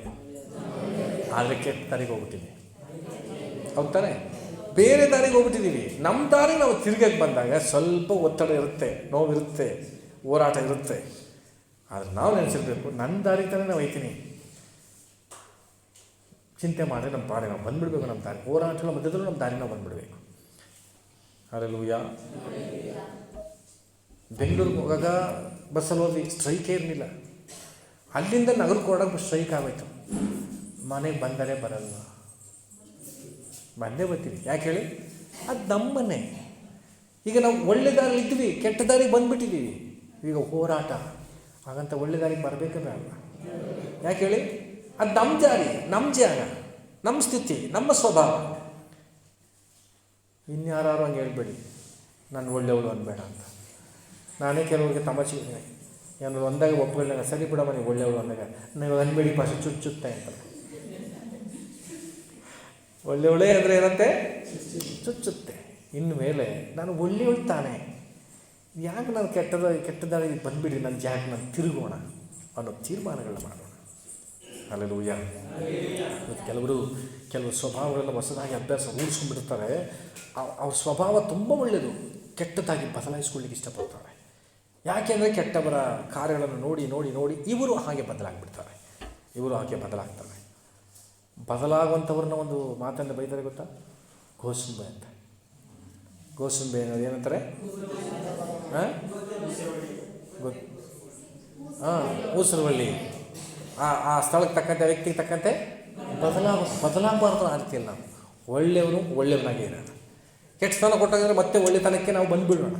ಆದರೆ ಕೆಟ್ಟ ದಾರಿಗೆ ಹೋಗ್ಬಿಟ್ಟಿದ್ದೀವಿ. ಹೌದು ತಾನೆ? ಬೇರೆ ದಾರಿಗೆ ಹೋಗ್ಬಿಟ್ಟಿದ್ದೀವಿ. ನಮ್ಮ ದಾರಿ ನಾವು ತಿರುಗಕ್ಕೆ ಬಂದಾಗ ಸ್ವಲ್ಪ ಒತ್ತಡ ಇರುತ್ತೆ, ನೋವಿರುತ್ತೆ, ಹೋರಾಟ ಇರುತ್ತೆ. ಆದರೆ ನಾವು ನೆನೆಸಿರ್ಬೇಕು, ನನ್ನ ದಾರಿ ತಾನೇ ನಾವು ಹೋಗ್ತೀನಿ. ಚಿಂತೆ ಮಾಡಿ ನಮ್ಮ ಪಾಡಿ ನಾವು ಬಂದುಬಿಡ್ಬೇಕು. ನಮ್ಮ ದಾರಿ ಹೋರಾಟಗಳ ಮಧ್ಯದಲ್ಲೂ ನಮ್ಮ ದಾರಿ ನಾವು ಬಂದುಬಿಡ್ಬೇಕು. ಹಲ್ಲೆಲೂಯಾ. ಬೆಂಗಳೂರಿಗೆ ಹೋಗಾಗ ಬಸ್ಸಲ್ಲಿ ಹೋದ್ವಿ, ಸ್ಟ್ರೈಕೇ ಇರಲಿಲ್ಲ. ಅಲ್ಲಿಂದ ನಗರಕ್ಕೆ ಹೊರಡೋಕೆ ಸ್ಟ್ರೈಕ್ ಆಗೋಯ್ತು. ಮನೆಗೆ ಬಂದರೆ ಬರಲ್ಲ, ಬಂದೇ ಬರ್ತೀವಿ. ಯಾಕೆ ಹೇಳಿ? ಅದು ನಮ್ಮನೆ. ಈಗ ನಾವು ಒಳ್ಳೆ ದಾರಿ ಇದ್ವಿ, ಕೆಟ್ಟ ದಾರಿಗೆ ಬಂದುಬಿಟ್ಟಿದ್ದೀವಿ. ಈಗ ಹೋರಾಟ. ಹಾಗಂತ ಒಳ್ಳೆ ದಾರಿಗೆ ಬರಬೇಕೇ ಬೇಡ. ಯಾಕೆ ಹೇಳಿ? ಅದು ನಮ್ಮ ದಾರಿ, ನಮ್ಮ ಜಾಗ, ನಮ್ಮ ಸ್ಥಿತಿ, ನಮ್ಮ ಸ್ವಭಾವ. ಇನ್ಯಾರು ಹಂಗೆ ಹೇಳ್ಬೇಡಿ ನಾನು ಒಳ್ಳೆಯವಳು ಅನ್ಬೇಡ ಅಂತ. ನಾನೇ ಕೆಲವ್ರಿಗೆ ತಮಾಷೆ ಏನಾದ್ರು ಒಂದಾಗ ಒಪ್ಪಿಕೊಂಡಾಗ, ಸರಿ ಬಿಡಮ್ಮ ನೀವು ಒಳ್ಳೆಯವಳು ಅಂದಾಗ, ನೀವು ಅನ್ಬೇಡಿ ಪಾಶ ಚುಚ್ಚುತ್ತೆ ಅಂತ. ಒಳ್ಳೆಯವಳೇ ಅಂದರೆ ಏನಂತೆ? ಚುಚ್ಚುತ್ತೆ. ಇನ್ನು ಮೇಲೆ ನಾನು ಒಳ್ಳೆಯವಳು ತಾನೆ, ಯಾಕೆ ನಾನು ಕೆಟ್ಟದಾಗಿ ಬಂದುಬಿಡಿ, ನನ್ನ ಜಾಗ ನಾನು ತಿರುಗೋಣ ಅನ್ನೋ ತೀರ್ಮಾನಗಳನ್ನ ಮಾಡೋಣ. ಹಲ್ಲೆಲೂಯಾ. ಕೆಲವು ಸ್ವಭಾವಗಳನ್ನು ಹೊಸದಾಗಿ ಅಭ್ಯಾಸ ರೂಢಿಸ್ಕೊಂಡ್ಬಿಡ್ತಾರೆ. ಅವ್ರ ಸ್ವಭಾವ ತುಂಬ ಒಳ್ಳೆಯದು, ಕೆಟ್ಟದಾಗಿ ಬದಲಾಯಿಸ್ಕೊಳ್ಳಿಕ್ಕೆ ಇಷ್ಟಪಡ್ತಾರೆ. ಯಾಕೆಂದರೆ ಕೆಟ್ಟವರ ಕಾರ್ಯಗಳನ್ನು ನೋಡಿ ನೋಡಿ ನೋಡಿ ಇವರು ಹಾಗೆ ಬದಲಾಗ್ಬಿಡ್ತಾರೆ, ಇವರು ಹಾಗೆ ಬದಲಾಗ್ತಾರೆ. ಬದಲಾಗುವಂಥವ್ರನ್ನ ಒಂದು ಮಾತನ್ನು ಬೈತಾರೆ ಗೊತ್ತಾ? ಗೋಸುಂಬೆ ಅಂತ. ಗೋಸುಂಬೆ ಅನ್ನೋದು ಏನಂತಾರೆ? ಊಸರವಳ್ಳಿ. ಆ ಸ್ಥಳಕ್ಕೆ ತಕ್ಕಂತೆ, ವ್ಯಕ್ತಿಗೆ ತಕ್ಕಂತೆ ಬದಲಾಗಬಾರ್ದು ಆ ರೀತಿಯಲ್ಲಿ ನಾವು ಒಳ್ಳೆಯವನಾಗಿ ಇರೋಣ. ಕೆಟ್ಟ ಸ್ಥಾನ ಕೊಟ್ಟಾಗಂದರೆ ಮತ್ತೆ ಒಳ್ಳೆತನಕ್ಕೆ ನಾವು ಬಂದುಬಿಡೋಣ.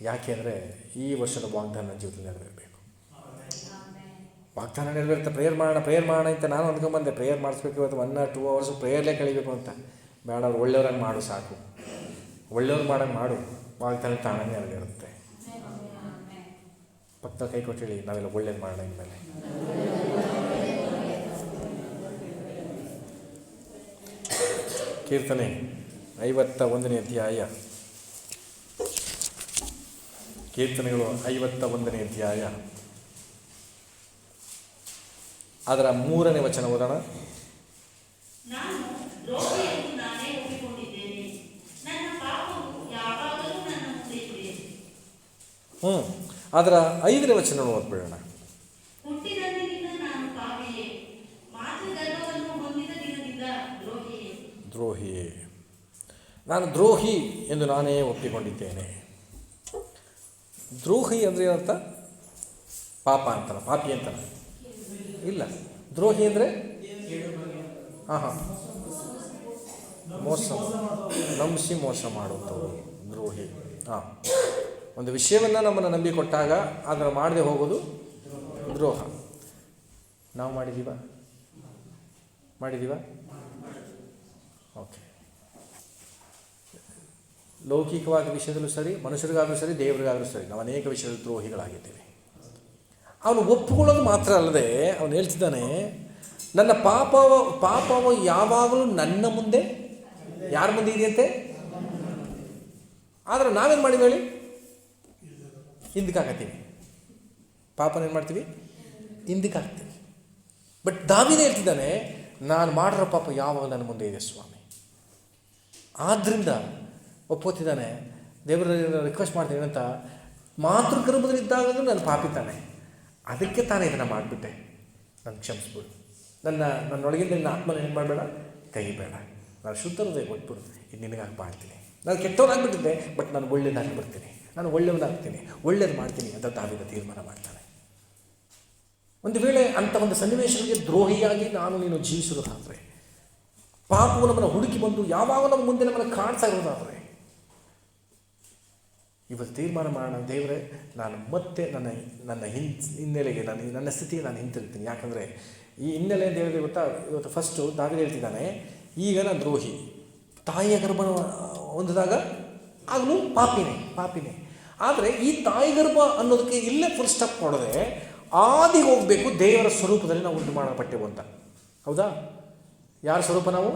ಯಾಕೆ ಅಂದರೆ ಈ ವರ್ಷದ ವಾಗ್ದಾನ ಜೀವಿತದಲ್ಲಿ ನೆರವೇರಬೇಕು. ವಾಗ್ದಾನ ನೆರವೇರುತ್ತೆ. ಪ್ರೇಯರ್ ಮಾಡೋಣ ಅಂತ ನಾನು ಅಂದ್ಕೊಂಡ್ಬಂದೆ. ಪ್ರೇಯರ್ ಮಾಡಿಸ್ಬೇಕು ಇವತ್ತು 1 or 2 hours ಪ್ರೇಯರ್ಲೇ ಕಳಿಬೇಕು ಅಂತ. ಬೇಡ, ಅವ್ರು ಒಳ್ಳೆಯವ್ರಂಗೆ ಮಾಡು ಸಾಕು. ಒಳ್ಳೆಯವ್ರು ಮಾಡೋಂಗೆ ಮಾಡು, ವಾಗ್ದಾನ ತಾನೇ ನೆರವೇರುತ್ತೆ. ಪಕ್ಕ ಕೈ ಕೊಟ್ಟಿಳಿ, ನಾವೆಲ್ಲ ಒಳ್ಳೇದು ಮಾಡೋಣ ಇನ್ಮೇಲೆ. ಕೀರ್ತನೆ 51ನೇ ಅಧ್ಯಾಯ. ಕೀರ್ತನೆಗಳು 51ನೇ ಅಧ್ಯಾಯ ಅದರ 3ನೇ ವಚನ ಓದೋಣ. ನಾನು ದ್ರೋಹಿಯನ್ನು ನಾನೇ ಒಪ್ಪಿಕೊಂಡಿದ್ದೇನೆ, ನನ್ನ ಪಾಪವು ಯಾವಾಗಲೂ ನನ್ನ ಮುಂದೆ ಇದೆ. ಅದರ 5ನೇ ವಚನ ಓದ್ಬಿಡೋಣ. ಹುಟ್ಟಿದಂದಿನಿಂದ ನಾನು ಪಾಪಿಯೇ, ಮಾತೃಗರ್ಭವನ್ನು ಹೊಂದಿದ ದಿನದಿಂದ ದ್ರೋಹಿಯೇ. ನಾನು ದ್ರೋಹಿ ಎಂದು ನಾನೇ ಒಪ್ಪಿಕೊಂಡಿದ್ದೇನೆ. ದ್ರೋಹಿ ಅಂದರೆ ಏನಂತ? ಪಾಪ ಅಂತಲ್ಲ, ಪಾಪಿ ಅಂತಲ್ಲ, ಇಲ್ಲ. ದ್ರೋಹಿ ಅಂದರೆ ನಂಬಿಸಿ ಮೋಸ ಮಾಡುವಂಥವ್ರು ದ್ರೋಹಿ. ಒಂದು ವಿಷಯವನ್ನು ನಮ್ಮನ್ನು ನಂಬಿಕೊಟ್ಟಾಗ ಅದನ್ನು ಮಾಡದೆ ಹೋಗೋದು ದ್ರೋಹ. ನಾವು ಮಾಡಿದ್ದೀವಾ? ಓಕೆ. ಲೌಕಿಕವಾದ ವಿಷಯದಲ್ಲೂ ಸರಿ, ಮನುಷ್ಯರಿಗಾದರೂ ಸರಿ, ದೇವರಿಗಾದರೂ ಸರಿ, ನಾವು ಅನೇಕ ವಿಷಯದಲ್ಲಿ ದ್ರೋಹಿಗಳಾಗಿದ್ದೇವೆ. ಅವನು ಒಪ್ಪಿಕೊಳ್ಳೋದು ಮಾತ್ರ ಅಲ್ಲದೆ ಅವನು ಹೇಳ್ತಿದ್ದಾನೆ, ನನ್ನ ಪಾಪವು ಯಾವಾಗಲೂ ನನ್ನ ಮುಂದೆ, ಯಾರ ಮುಂದೆ ಇದೆಯಂತೆ? ಆದರೆ ನಾವೇನು ಮಾಡಿವಿ ಹೇಳಿ? ಹಿಂದಕ್ಕೆ ಹಾಕತ್ತೀವಿ. ಪಾಪನೇನು ಮಾಡ್ತೀವಿ? ಹಿಂದಕ್ಕೆ ಹಾಕ್ತೀವಿ. ಬಟ್ ದಾವೀದ ಹೇಳ್ತಿದ್ದಾನೆ, ನಾನು ಮಾಡಿರೋ ಪಾಪ ಯಾವಾಗ ನನ್ನ ಮುಂದೆ ಇದೆ ಸ್ವಾಮಿ. ಆದ್ದರಿಂದ ಒಪ್ಪೋತಿದ್ದಾನೆ. ದೇವರಲ್ಲಿ ರಿಕ್ವೆಸ್ಟ್ ಮಾಡ್ತೀನಿ ಅಂತ, ಮಾತೃಗರ್ಭದಲ್ಲಿದ್ದಾಗಲೂ ನಾನು ಪಾಪಿತಾನೆ, ಅದಕ್ಕೆ ತಾನೇ ಇದನ್ನು ಮಾಡಿಬಿಟ್ಟೆ, ನಾನು ಕ್ಷಮಿಸ್ಬಿಡು. ನನ್ನೊಳಗಿಂದ ನಿನ್ನ ಆತ್ಮನ ಏನು ಮಾಡಬೇಡ, ಕೈಬೇಡ. ನಾನು ಶುದ್ಧ ಹೃದಯ ಕೊಟ್ಬಿಡು, ಇದು ನಿನಗಾಗಿ ಮಾಡ್ತೀನಿ. ನಾನು ಕೆಟ್ಟವನಾಗ್ಬಿಟ್ಟಿದ್ದೆ, ಬಟ್ ನಾನು ಒಳ್ಳೇದಾಗಿ ಬರ್ತೀನಿ, ನಾನು ಒಳ್ಳೆಯವನಾಗ್ತೀನಿ, ಒಳ್ಳೇದು ಮಾಡ್ತೀನಿ ಅಂತ ದಾವೀದ ತೀರ್ಮಾನ ಮಾಡ್ತಾನೆ. ಒಂದು ವೇಳೆ ಅಂಥ ಒಂದು ಸನ್ನಿವೇಶಗಳಿಗೆ ದ್ರೋಹಿಯಾಗಿ ನೀನು ಜೀವಿಸಿರೋದಾದರೆ, ಪಾಪವು ನಮ್ಮನ್ನು ಹುಡುಕಿ ಬಂದು ಯಾವಾಗ ನಮ್ಮ ಮುಂದೆ ನಮ್ಮನ್ನು ಕಾಡ್ತಾ ಇರೋದಾದರೆ, ಇವತ್ತು ತೀರ್ಮಾನ ಮಾಡೋಣ, ದೇವರೇ ನಾನು ಮತ್ತೆ ನನ್ನ ಹಿನ್ನೆಲೆಗೆ ನನ್ನ ಸ್ಥಿತಿಗೆ ನಾನು ಹಿಂತಿರ್ತೀನಿ. ಯಾಕಂದರೆ ಈ ಹಿನ್ನೆಲೆ ಅಂತ ಹೇಳಿದ್ರೆ ಗೊತ್ತಾ, ಇವತ್ತು ಫಸ್ಟು ದಾವೀದ ಹೇಳ್ತಿದ್ದಾನೆ, ಈಗ ನಾನು ದ್ರೋಹಿ, ತಾಯಿಯ ಗರ್ಭನ ಹೊಂದಿದಾಗ ಆಗಲೂ ಪಾಪಿನೇ. ಆದರೆ ಈ ತಾಯಿ ಗರ್ಭ ಅನ್ನೋದಕ್ಕೆ ಇಲ್ಲೇ ಫುಲ್ ಸ್ಟಾಪ್ ಕೊಡದೆ ಆದಿಗೆ ಹೋಗಬೇಕು, ದೇವರ ಸ್ವರೂಪದಲ್ಲಿ ನಾವು ಉಂಟು ಮಾಡಲ್ಪಟ್ಟೆವು ಅಂತ. ಹೌದಾ? ಯಾರ ಸ್ವರೂಪ ನಾವು?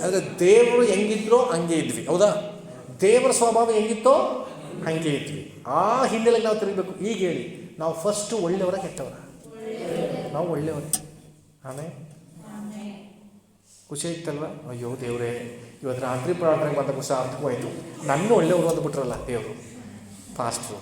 ಅಂದರೆ ದೇವರು ಹೆಂಗಿದ್ರೋ ಹಂಗೆ ಇದ್ವಿ. ಹೌದಾ? ದೇವರ ಸ್ವಭಾವ ಹೆಂಗಿತ್ತೋ ಹಂಗೆ ಇದ್ವಿ. ಆ ಹಿನ್ನೆಲೆಗೆ ನಾವು ತಿರುಗಬೇಕು. ಈಗ ಹೇಳಿ, ನಾವು ಫಸ್ಟು ಒಳ್ಳೆಯವರ ಕೆಟ್ಟವರ? ನಾವು ಒಳ್ಳೆಯವರೇ. ಆಮೇಲೆ ಖುಷಿ ಇತ್ತಲ್ವ? ಅಯ್ಯೋ ದೇವರೇ, ಇವತ್ತು ರಾತ್ರಿ ಪ್ರಾರ್ಥನೆಗೆ ಬಂದ ಸಾರ್ಥಕವಾಯಿತು, ನನ್ನ ಒಳ್ಳೆಯವರು ಅಂದ್ಬಿಟ್ರಲ್ಲ ದೇವರು, ಪಾಸ್ಟ್ರು.